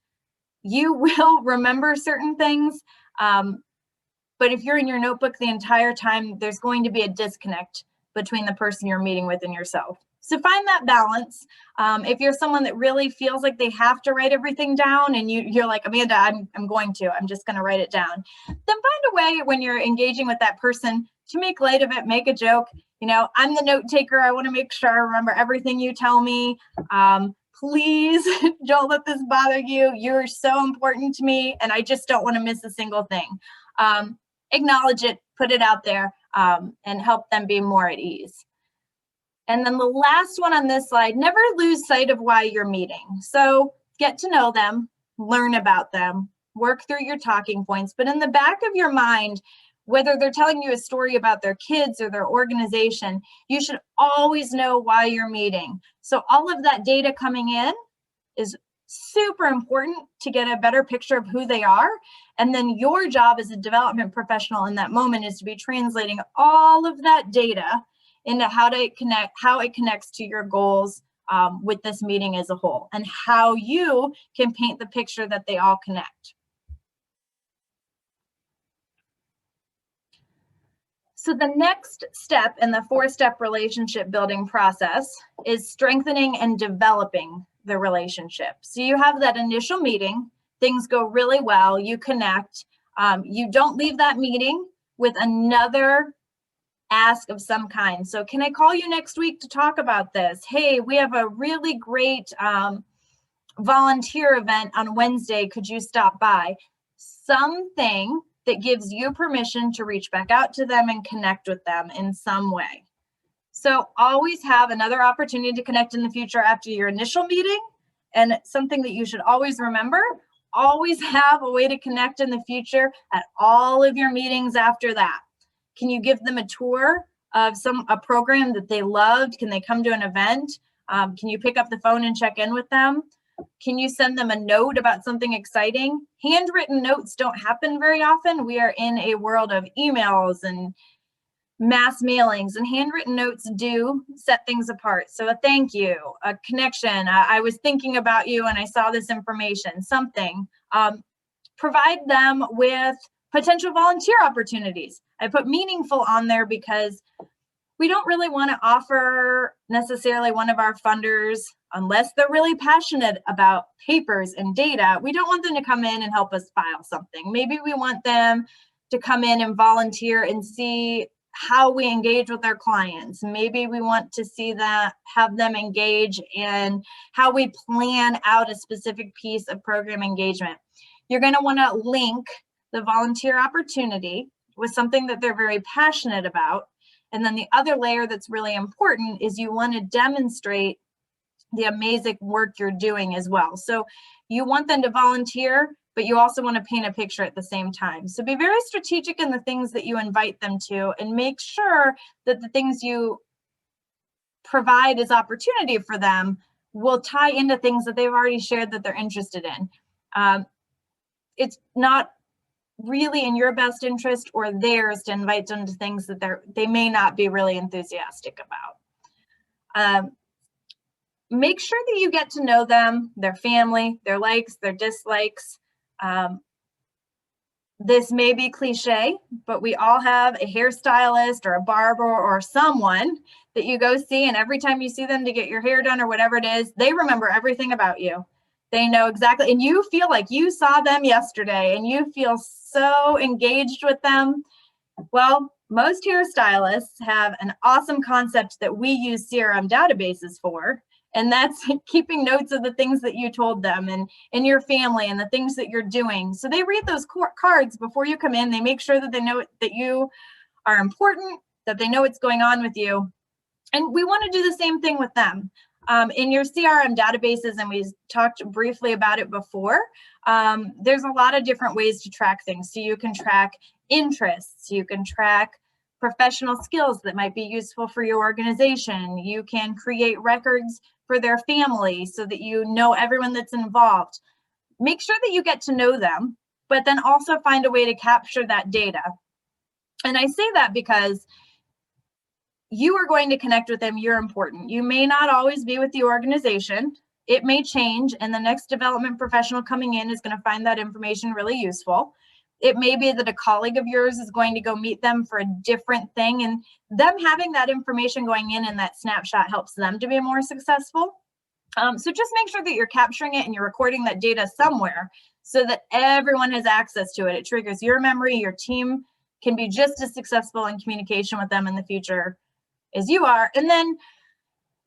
You will remember certain things, but if you're in your notebook the entire time, there's going to be a disconnect between the person you're meeting with and yourself. So find that balance. If you're someone that really feels like they have to write everything down and you're like, Amanda, I'm just going to write it down, then find a way when you're engaging with that person to make light of it, make a joke. You know, I'm the note taker. I want to make sure I remember everything you tell me. Please don't let this bother you. You're so important to me, and I just don't want to miss a single thing. Acknowledge it, put it out there, and help them be more at ease. And then the last one on this slide, never lose sight of why you're meeting. So get to know them, learn about them, work through your talking points, but in the back of your mind, whether they're telling you a story about their kids or their organization, you should always know why you're meeting. So all of that data coming in is super important to get a better picture of who they are. And then your job as a development professional in that moment is to be translating all of that data into how it connects to your goals with this meeting as a whole, and how you can paint the picture that they all connect. So the next step in the 4-step relationship building process is strengthening and developing the relationship. So you have that initial meeting, things go really well, you connect, you don't leave that meeting with another ask of some kind. So can I call you next week to talk about this? Hey, we have a really great volunteer event on Wednesday. Could you stop by? Something that gives you permission to reach back out to them and connect with them in some way. So always have another opportunity to connect in the future after your initial meeting. And something that you should always remember, always have a way to connect in the future at all of your meetings after that. Can you give them a tour of a program that they loved? Can they come to an event? Can you pick up the phone and check in with them? Can you send them a note about something exciting? Handwritten notes don't happen very often. We are in a world of emails and mass mailings, and handwritten notes do set things apart. So a thank you, a connection. I was thinking about you and I saw this information, something. Provide them with Potential volunteer opportunities. I put meaningful on there because we don't really want to offer necessarily one of our funders, unless they're really passionate about papers and data, we don't want them to come in and help us file something. Maybe we want them to come in and volunteer and see how we engage with our clients. Maybe we want to see that, have them engage in how we plan out a specific piece of program engagement. You're going to want to link the volunteer opportunity with something that they're very passionate about. And then the other layer that's really important is you want to demonstrate the amazing work you're doing as well. So you want them to volunteer, but you also want to paint a picture at the same time. So be very strategic in the things that you invite them to, and make sure that the things you provide as opportunity for them will tie into things that they've already shared that they're interested in. It's not really in your best interest or theirs to invite them to things that they may not be really enthusiastic about. Make sure that you get to know them, their family, their likes, their dislikes. This may be cliche, but we all have a hairstylist or a barber or someone that you go see, and every time you see them to get your hair done or whatever it is, they remember everything about you. They know exactly, and you feel like you saw them yesterday and you feel so engaged with them. Well, most hairstylists have an awesome concept that we use CRM databases for, and that's keeping notes of the things that you told them and your family and the things that you're doing. So they read those cards before you come in. They make sure that they know that you are important, that they know what's going on with you. And we want to do the same thing with them. In your CRM databases, and we talked briefly about it before, there's a lot of different ways to track things. So you can track interests, you can track professional skills that might be useful for your organization. You can create records for their family so that you know everyone that's involved. Make sure that you get to know them, but then also find a way to capture that data. And I say that because you are going to connect with them. You're important. You may not always be with the organization. It may change, and the next development professional coming in is going to find that information really useful. It may be that a colleague of yours is going to go meet them for a different thing, and them having that information going in that snapshot helps them to be more successful. So just make sure that you're capturing it and you're recording that data somewhere so that everyone has access to it. It triggers your memory. Your team can be just as successful in communication with them in the future as you are. And then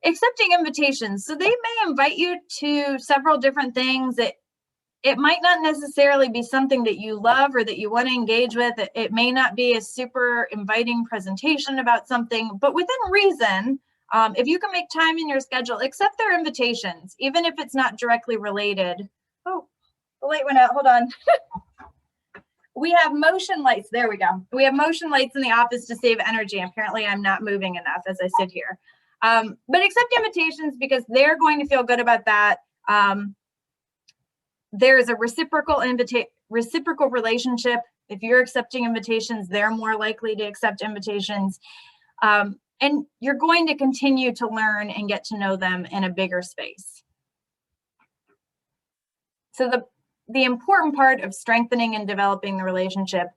accepting invitations. So they may invite you to several different things. It might not necessarily be something that you love or that you want to engage with. It may not be a super inviting presentation about something, but within reason, if you can make time in your schedule, accept their invitations, even if it's not directly related. Oh, the light went out, hold on. We have motion lights, there we go. We have motion lights in the office to save energy. Apparently I'm not moving enough as I sit here. But accept invitations because they're going to feel good about that. There's a reciprocal relationship. If you're accepting invitations, they're more likely to accept invitations. And you're going to continue to learn and get to know them in a bigger space. So the important part of strengthening and developing the relationship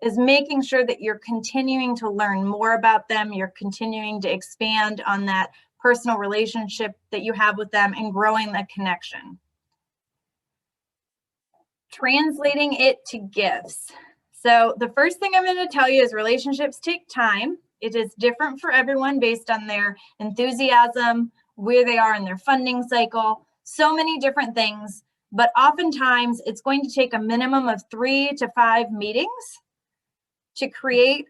is making sure that you're continuing to learn more about them. You're continuing to expand on that personal relationship that you have with them and growing that connection. Translating it to gifts. So the first thing I'm going to tell you is relationships take time. It is different for everyone based on their enthusiasm, where they are in their funding cycle, so many different things. But oftentimes it's going to take a minimum of 3 to 5 meetings to create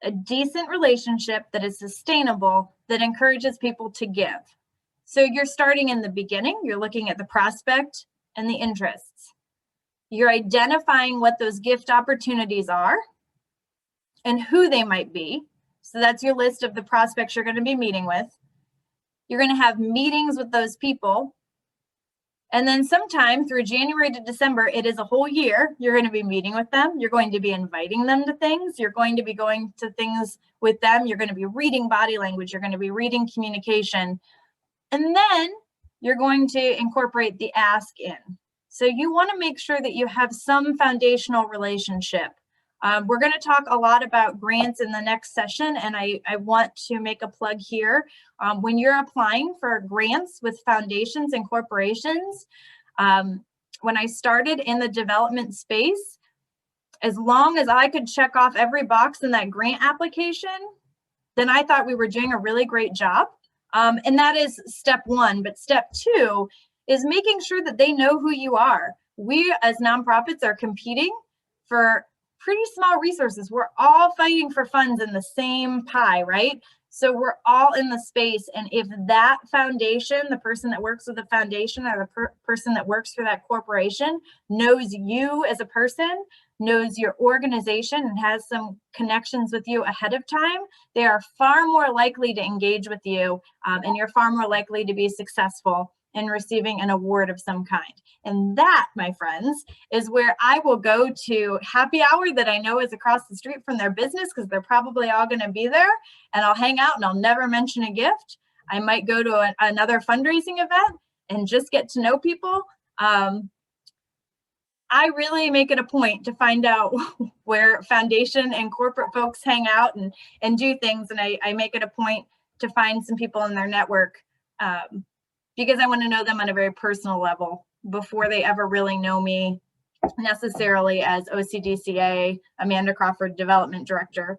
a decent relationship that is sustainable, that encourages people to give. So you're starting in the beginning, you're looking at the prospect and the interests. You're identifying what those gift opportunities are and who they might be. So that's your list of the prospects you're going to be meeting with. You're going to have meetings with those people. And then sometime through January to December, it is a whole year, you're going to be meeting with them. You're going to be inviting them to things. You're going to be going to things with them. You're going to be reading body language. You're going to be reading communication. And then you're going to incorporate the ask in. So you want to make sure that you have some foundational relationship We're going to talk a lot about grants in the next session, and I want to make a plug here. When you're applying for grants with foundations and corporations, when I started in the development space, as long as I could check off every box in that grant application, then I thought we were doing a really great job. And that is step one. But step two is making sure that they know who you are. We as nonprofits are competing for pretty small resources. We're all fighting for funds in the same pie, right? So we're all in the space. And if that foundation, the person that works with the foundation or the person that works for that corporation knows you as a person, knows your organization, and has some connections with you ahead of time, they are far more likely to engage with you, and you're far more likely to be successful in receiving an award of some kind. And that, my friends, is where I will go to happy hour that I know is across the street from their business, because they're probably all going to be there, and I'll hang out and I'll never mention a gift. I might go to another fundraising event and just get to know people. I really make it a point to find out where foundation and corporate folks hang out and do things. And I make it a point to find some people in their network because I want to know them on a very personal level before they ever really know me necessarily as OCDCA, Amanda Crawford, Development Director,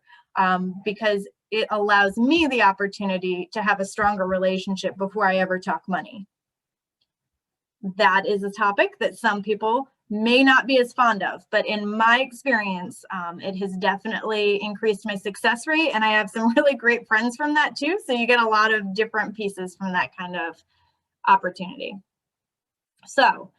because it allows me the opportunity to have a stronger relationship before I ever talk money. That is a topic that some people may not be as fond of, but in my experience, it has definitely increased my success rate, and I have some really great friends from that too. So you get a lot of different pieces from that kind of opportunity. So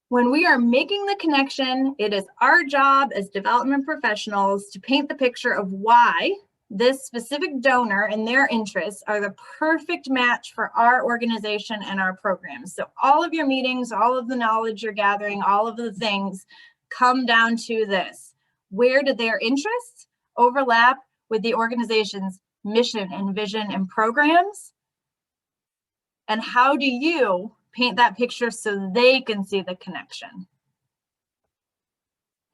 when we are making the connection, it is our job as development professionals to paint the picture of why this specific donor and their interests are the perfect match for our organization and our programs. So all of your meetings, all of the knowledge you're gathering, all of the things come down to this. Where do their interests overlap with the organization's mission and vision and programs? And how do you paint that picture so they can see the connection?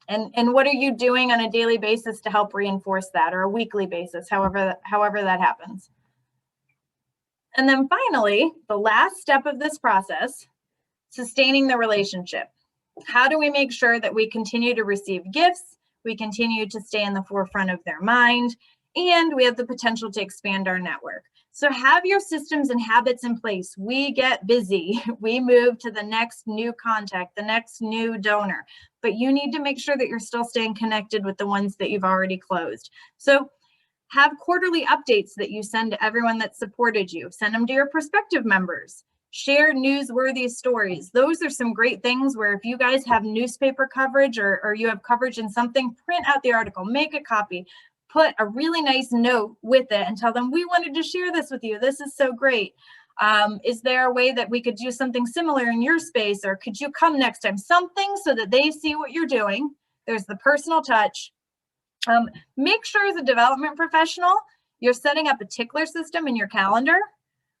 And what are you doing on a daily basis to help reinforce that, or a weekly basis, however that happens? And then finally, the last step of this process, sustaining the relationship. How do we make sure that we continue to receive gifts, we continue to stay in the forefront of their mind, and we have the potential to expand our network? So have your systems and habits in place. We get busy. We move to the next new contact, the next new donor. But you need to make sure that you're still staying connected with the ones that you've already closed. So have quarterly updates that you send to everyone that supported you. Send them to your prospective members. Share newsworthy stories. Those are some great things where if you guys have newspaper coverage or you have coverage in something, print out the article, make a copy. Put a really nice note with it and tell them, we wanted to share this with you. This is so great. Is there a way that we could do something similar in your space? Or could you come next time? Something so that they see what you're doing. There's the personal touch. Make sure as a development professional, you're setting up a tickler system in your calendar.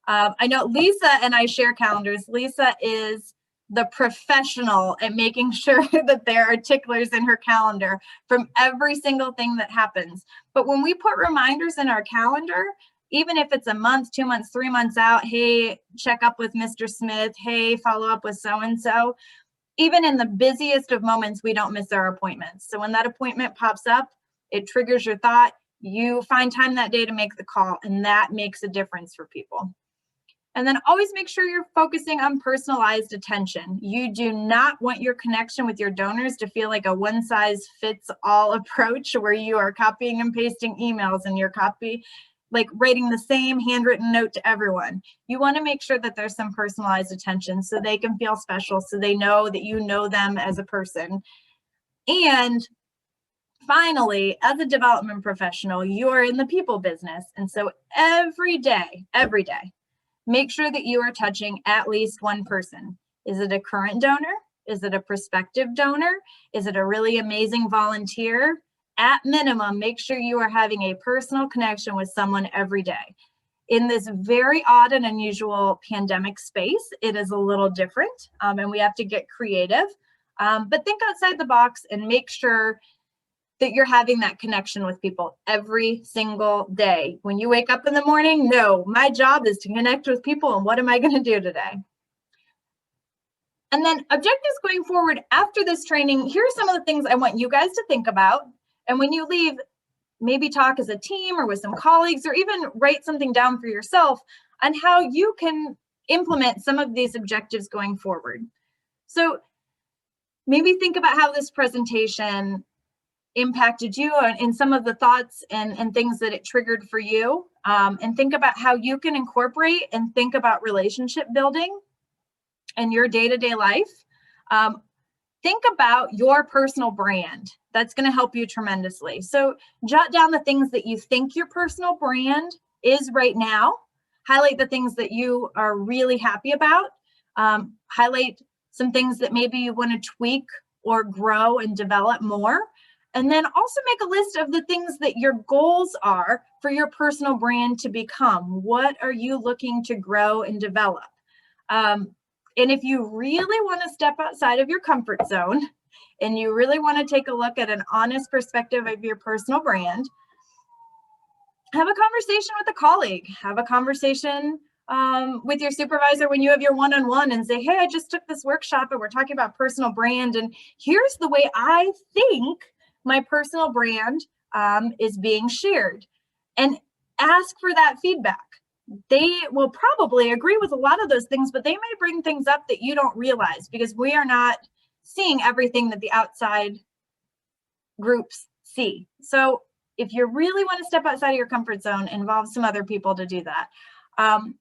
I know Lisa and I share calendars. Lisa is the professional at making sure that there are ticklers in her calendar from every single thing that happens. But when we put reminders in our calendar, even if it's a month, 2 months, 3 months out, hey, check up with Mr. Smith, hey, follow up with so-and-so, even in the busiest of moments, we don't miss our appointments. So when that appointment pops up, it triggers your thought, you find time that day to make the call, and that makes a difference for people. And then always make sure you're focusing on personalized attention. You do not want your connection with your donors to feel like a one-size-fits-all approach where you are copying and pasting emails and you're like writing the same handwritten note to everyone. You want to make sure that there's some personalized attention so they can feel special, so they know that you know them as a person. And finally, as a development professional, you're in the people business. And so every day, make sure that you are touching at least one person. Is it a current donor? Is it a prospective donor? Is it a really amazing volunteer? At minimum, make sure you are having a personal connection with someone every day. In this very odd and unusual pandemic space, it is a little different, and we have to get creative. But think outside the box and make sure that you're having that connection with people every single day. When you wake up in the morning, no, my job is to connect with people, and what am I going to do today? And then objectives going forward after this training, here are some of the things I want you guys to think about. And when you leave, maybe talk as a team or with some colleagues, or even write something down for yourself on how you can implement some of these objectives going forward. So maybe think about how this presentation impacted you and some of the thoughts and things that it triggered for you, and think about how you can incorporate and think about relationship building in your day-to-day life. Think about your personal brand. That's going to help you tremendously. So jot down the things that you think your personal brand is right now. Highlight the things that you are really happy about. Highlight some things that maybe you want to tweak or grow and develop more. And then also make a list of the things that your goals are for your personal brand to become. What are you looking to grow and develop? And if you really want to step outside of your comfort zone and you really want to take a look at an honest perspective of your personal brand, have a conversation with a colleague, have a conversation with your supervisor when you have your one-on-one and say, hey, I just took this workshop and we're talking about personal brand, and here's the way I think my personal brand is being shared. And ask for that feedback. They will probably agree with a lot of those things, but they may bring things up that you don't realize because we are not seeing everything that the outside groups see. So if you really want to step outside of your comfort zone, involve some other people to do that.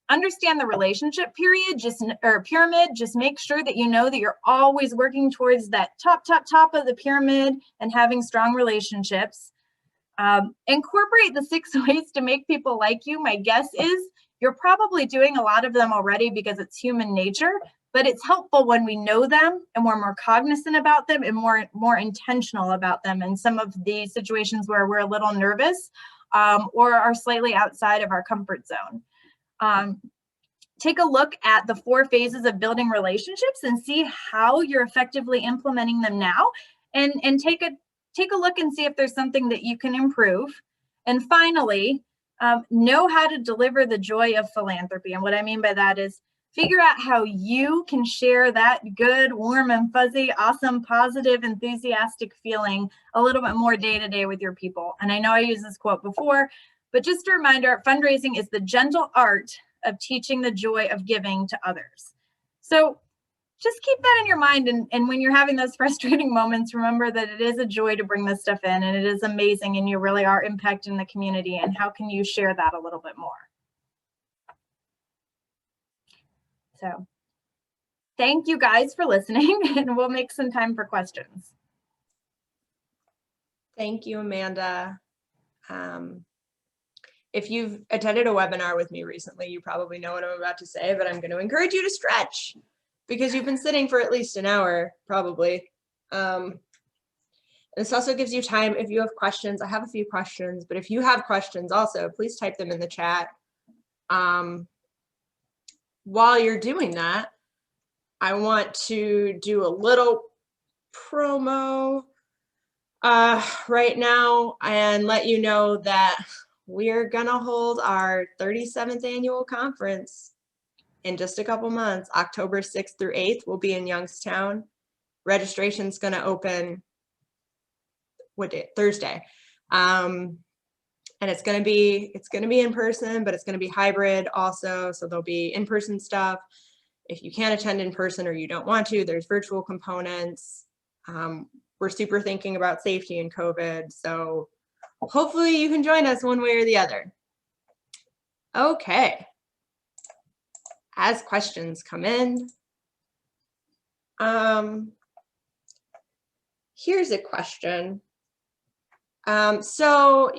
Understand the relationship pyramid. Just make sure that you know that you're always working towards that top of the pyramid and having strong relationships. Incorporate the 6 ways to make people like you. My guess is you're probably doing a lot of them already because it's human nature, but it's helpful when we know them and we're more cognizant about them and more intentional about them in some of the situations where we're a little nervous or are slightly outside of our comfort zone. Take a look at the 4 phases of building relationships and see how you're effectively implementing them now, and take a look and see if there's something that you can improve. And finally, know how to deliver the joy of philanthropy. And what I mean by that is figure out how you can share that good, warm and fuzzy, awesome, positive, enthusiastic feeling a little bit more day to day with your people. And I know I used this quote before, but just a reminder, fundraising is the gentle art of teaching the joy of giving to others. So just keep that in your mind. And when you're having those frustrating moments, remember that it is a joy to bring this stuff in, and it is amazing, and you really are impacting the community. And how can you share that a little bit more? So thank you guys for listening, and we'll make some time for questions. Thank you, Amanda. If you've attended a webinar with me recently, you probably know what I'm about to say, but I'm going to encourage you to stretch because you've been sitting for at least an hour, probably. This also gives you time if you have questions. I have a few questions, but if you have questions also, please type them in the chat. While you're doing that, I want to do a little promo right now and let you know that we're gonna hold our 37th annual conference in just a couple months. October 6th through 8th, we'll be in Youngstown. Registration's gonna open, what day? Thursday. And it's gonna be in person, but it's gonna be hybrid also. So there'll be in-person stuff. If you can't attend in person or you don't want to, there's virtual components. We're super thinking about safety and COVID. So hopefully you can join us one way or the other. Okay. As questions come in, here's a question. So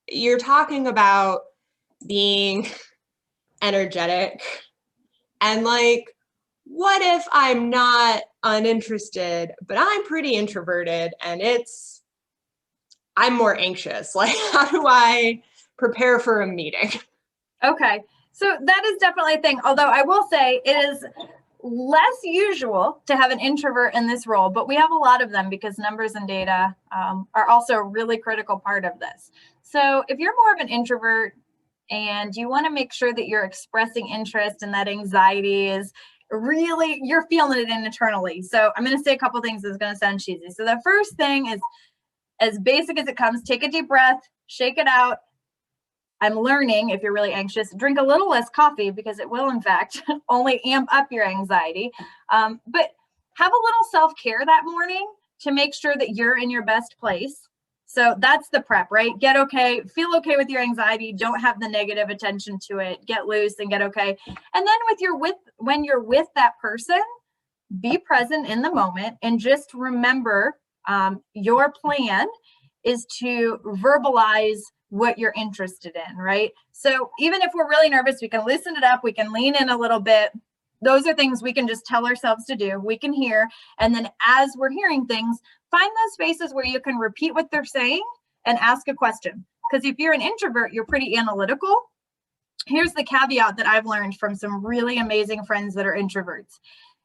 you're talking about being energetic, and like, what if I'm not uninterested, but I'm pretty introverted and I'm more anxious? Like, how do I prepare for a meeting? Okay, so that is definitely a thing. Although I will say it is less usual to have an introvert in this role, but we have a lot of them because numbers and data are also a really critical part of this. So if you're more of an introvert and you want to make sure that you're expressing interest and that anxiety is really, you're feeling it internally. So I'm going to say a couple things that's going to sound cheesy. So the first thing is, as basic as it comes, take a deep breath, shake it out. I'm learning, if you're really anxious, drink a little less coffee because it will, in fact, only amp up your anxiety. But have a little self-care that morning to make sure that you're in your best place. So that's the prep, right? Get okay, feel okay with your anxiety. Don't have the negative attention to it. Get loose and get okay. And then when you're with that person, be present in the moment and just remember your plan is to verbalize what you're interested in, right? So even if we're really nervous, we can loosen it up, we can lean in a little bit. Those are things we can just tell ourselves to do. We can hear, and then as we're hearing things, find those spaces where you can repeat what they're saying and ask a question. Because if you're an introvert, you're pretty analytical. Here's the caveat that I've learned from some really amazing friends that are introverts.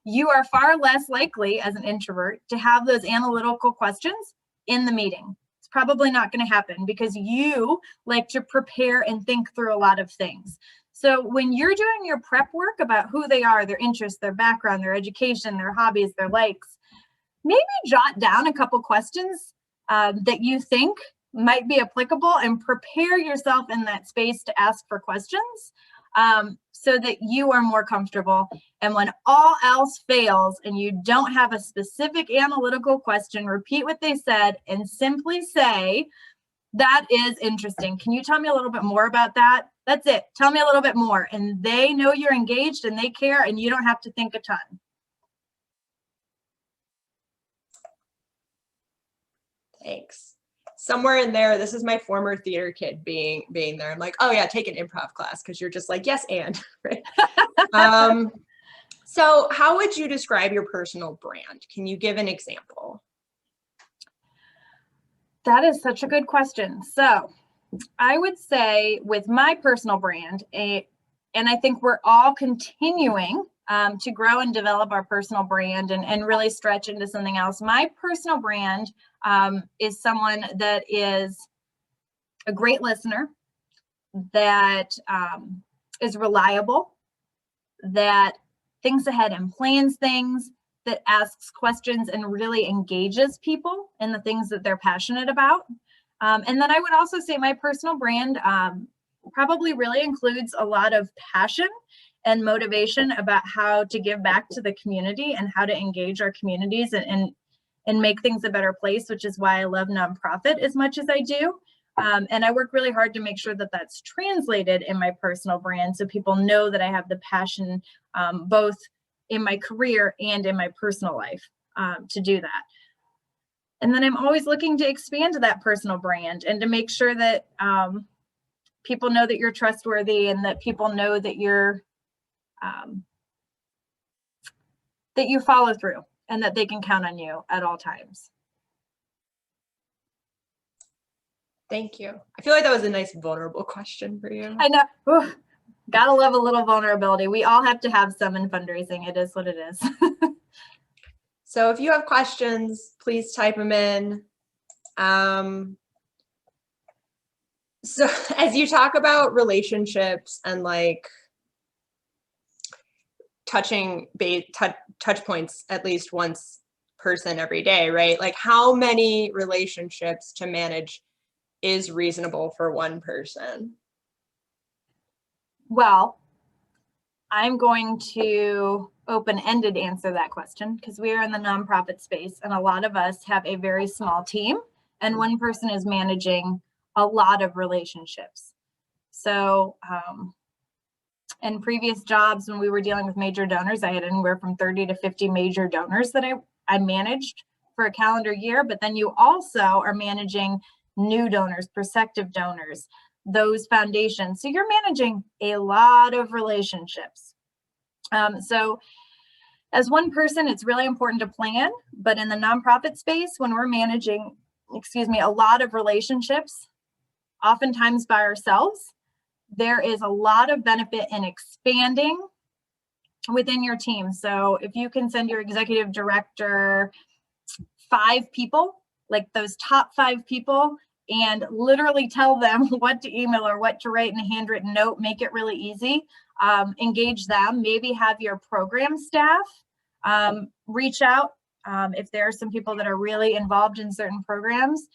You are far less likely as an introvert to have those analytical questions in the meeting. It's probably not going to happen because you like to prepare and think through a lot of things. So when you're doing your prep work about who they are, their interests, their background, their education, their hobbies, their likes, maybe jot down a couple questions that you think might be applicable and prepare yourself in that space to ask for questions so that you are more comfortable. And when all else fails and you don't have a specific analytical question, repeat what they said and simply say, that is interesting. Can you tell me a little bit more about that? That's it. Tell me a little bit more. And they know you're engaged and they care and you don't have to think a ton. Thanks. Somewhere in there, this is my former theater kid being there. I'm like, oh yeah, take an improv class because you're just like, yes, and right. So how would you describe your personal brand? Can you give an example? That is such a good question. So I would say with my personal brand, and I think we're all continuing to grow and develop our personal brand and really stretch into something else. My personal brand is someone that is a great listener, that is reliable, that thinks ahead and plans things, that asks questions and really engages people in the things that they're passionate about. And then I would also say my personal brand probably really includes a lot of passion and motivation about how to give back to the community and how to engage our communities and make things a better place, which is why I love nonprofit as much as I do. And I work really hard to make sure that that's translated in my personal brand so people know that I have the passion both in my career and in my personal life to do that. And then I'm always looking to expand that personal brand and to make sure that people know that you're trustworthy and that people know that that you follow through and that they can count on you at all times. Thank you. I feel like that was a nice vulnerable question for you. I know. Ooh, gotta love a little vulnerability. We all have to have some in fundraising. It is what it is. So if you have questions, please type them in. So as you talk about relationships and like touch points at least once person every day, right? Like how many relationships to manage is reasonable for one person? Well, I'm going to open-ended answer that question because we are in the nonprofit space and a lot of us have a very small team and one person is managing a lot of relationships. So in previous jobs when we were dealing with major donors, I had anywhere from 30 to 50 major donors that I managed for a calendar year, but then you also are managing new donors, prospective donors, those foundations. So you're managing a lot of relationships. So as one person, it's really important to plan, but in the nonprofit space, when we're managing, a lot of relationships, oftentimes by ourselves, there is a lot of benefit in expanding within your team. So if you can send your executive director 5 people, like those top 5 people, and literally tell them what to email or what to write in a handwritten note, make it really easy. Engage them, maybe have your program staff reach out if there are some people that are really involved in certain programs.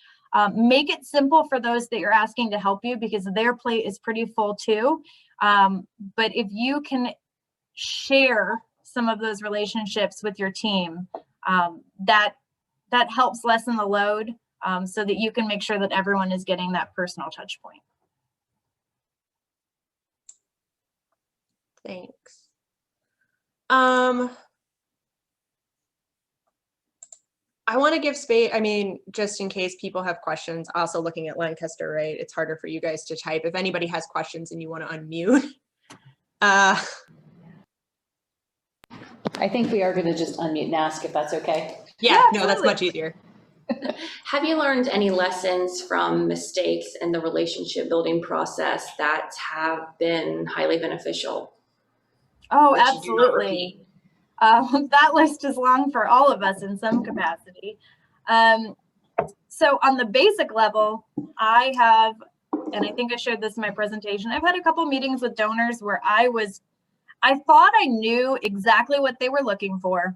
Make it simple for those that you're asking to help you, because their plate is pretty full too. But if you can share some of those relationships with your team, that helps lessen the load, so that you can make sure that everyone is getting that personal touch point. Thanks. I want to give space, I mean, just in case people have questions, also looking at Lancaster, right? It's harder for you guys to type. If anybody has questions and you want to unmute. I think we are going to just unmute and ask if that's okay. Yeah, no, that's much easier. Have you learned any lessons from mistakes in the relationship building process that have been highly beneficial? Oh, absolutely. That list is long for all of us in some capacity. So on the basic level, I have, and I think I shared this in my presentation, I've had a couple meetings with donors where I thought I knew exactly what they were looking for.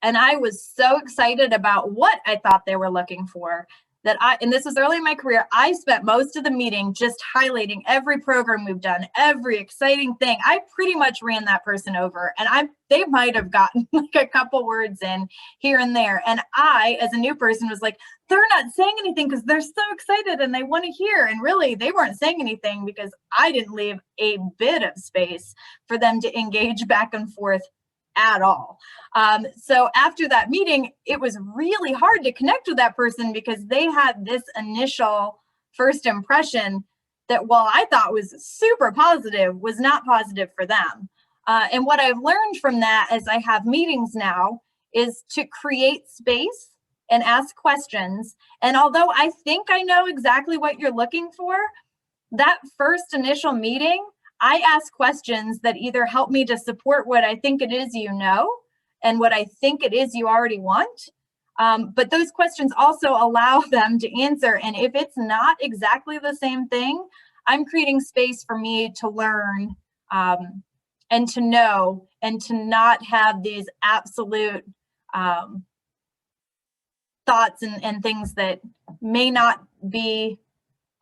And I was so excited about what I thought they were looking for that and this was early in my career, I spent most of the meeting just highlighting every program we've done, every exciting thing. I pretty much ran that person over, and they might have gotten like a couple words in here and there. And I, as a new person, was like, they're not saying anything because they're so excited and they want to hear. And really, they weren't saying anything because I didn't leave a bit of space for them to engage back and forth at all. So after that meeting, it was really hard to connect with that person because they had this initial first impression that, while I thought was super positive, was not positive for them. And what I've learned from that as I have meetings now is to create space and ask questions. And although I think I know exactly what you're looking for, that first initial meeting, I ask questions that either help me to support what I think it is you know and what I think it is you already want. But those questions also allow them to answer. And if it's not exactly the same thing, I'm creating space for me to learn and to know and to not have these absolute thoughts and things that may not be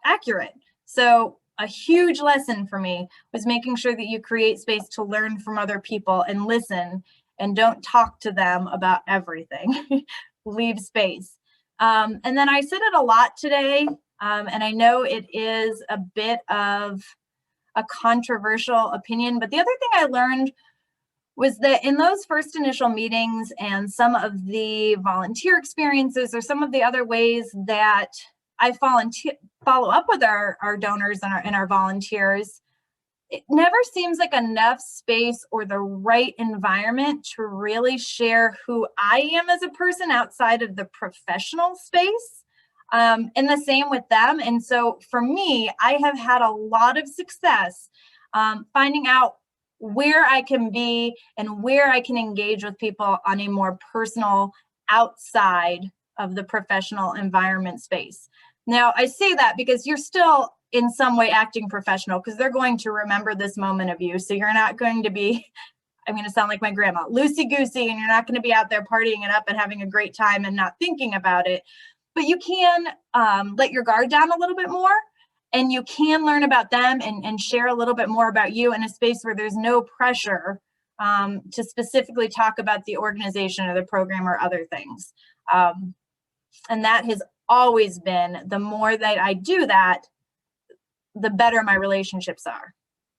accurate. So a huge lesson for me was making sure that you create space to learn from other people and listen, and don't talk to them about everything. Leave space. And then I said it a lot today, and I know it is a bit of a controversial opinion, but the other thing I learned was that in those first initial meetings and some of the volunteer experiences or some of the other ways that I follow up with our donors and our volunteers, it never seems like enough space or the right environment to really share who I am as a person outside of the professional space. And the same with them. And so for me, I have had a lot of success finding out where I can be and where I can engage with people on a more personal, outside of the professional environment space. Now, I say that because you're still in some way acting professional, because they're going to remember this moment of you. So you're not going to be, I'm going to sound like my grandma, loosey-goosey, and you're not going to be out there partying it up and having a great time and not thinking about it. But you can let your guard down a little bit more, and you can learn about them and share a little bit more about you in a space where there's no pressure to specifically talk about the organization or the program or other things. And that has always been, the more that I do that, the better my relationships are.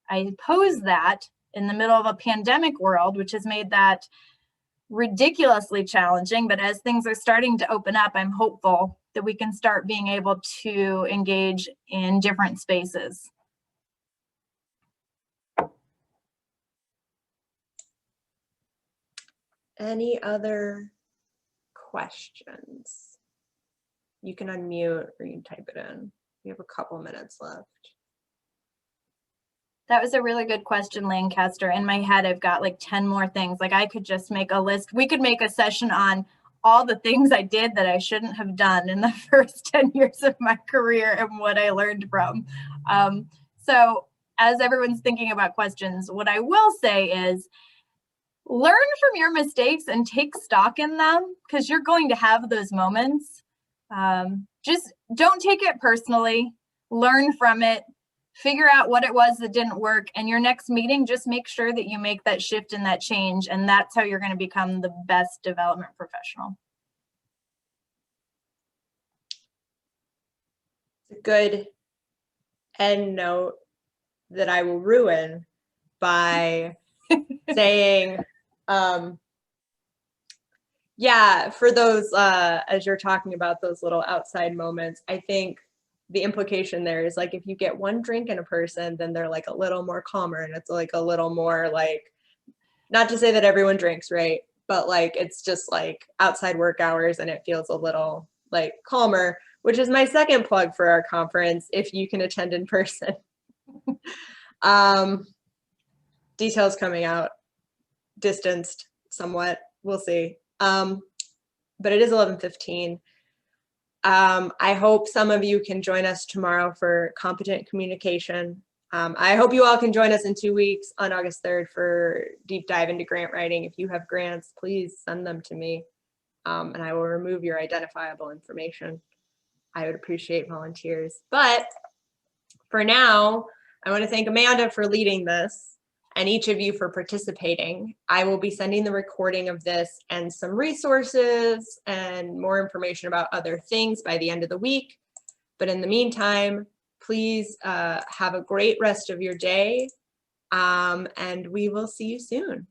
I pose that in the middle of a pandemic world, which has made that ridiculously challenging. But as things are starting to open up, I'm hopeful that we can start being able to engage in different spaces. Any other questions? You can unmute or you can type it in. We have a couple minutes left. That was a really good question, Lancaster. In my head, I've got like 10 more things. Like I could just make a list. We could make a session on all the things I did that I shouldn't have done in the first 10 years of my career and what I learned from. So as everyone's thinking about questions, what I will say is learn from your mistakes and take stock in them, because you're going to have those moments. Just don't take it personally, learn from it, figure out what it was that didn't work, and your next meeting, just make sure that you make that shift and that change, and that's how you're going to become the best development professional. It's a good end note that I will ruin by saying, yeah, for those, as you're talking about those little outside moments, I think the implication there is like, if you get one drink in a person, then they're like a little more calmer, and it's like a little more like, not to say that everyone drinks, right? But like, it's just like outside work hours and it feels a little like calmer, which is my second plug for our conference, if you can attend in person. Details coming out, distanced somewhat, we'll see. But it is 11:15. I hope some of you can join us tomorrow for competent communication. I hope you all can join us in 2 weeks on August 3rd for deep dive into grant writing. If you have grants, please send them to me, and I will remove your identifiable information. I would appreciate volunteers. But for now, I want to thank Amanda for leading this and each of you for participating. I will be sending the recording of this and some resources and more information about other things by the end of the week. But in the meantime, please have a great rest of your day, and we will see you soon.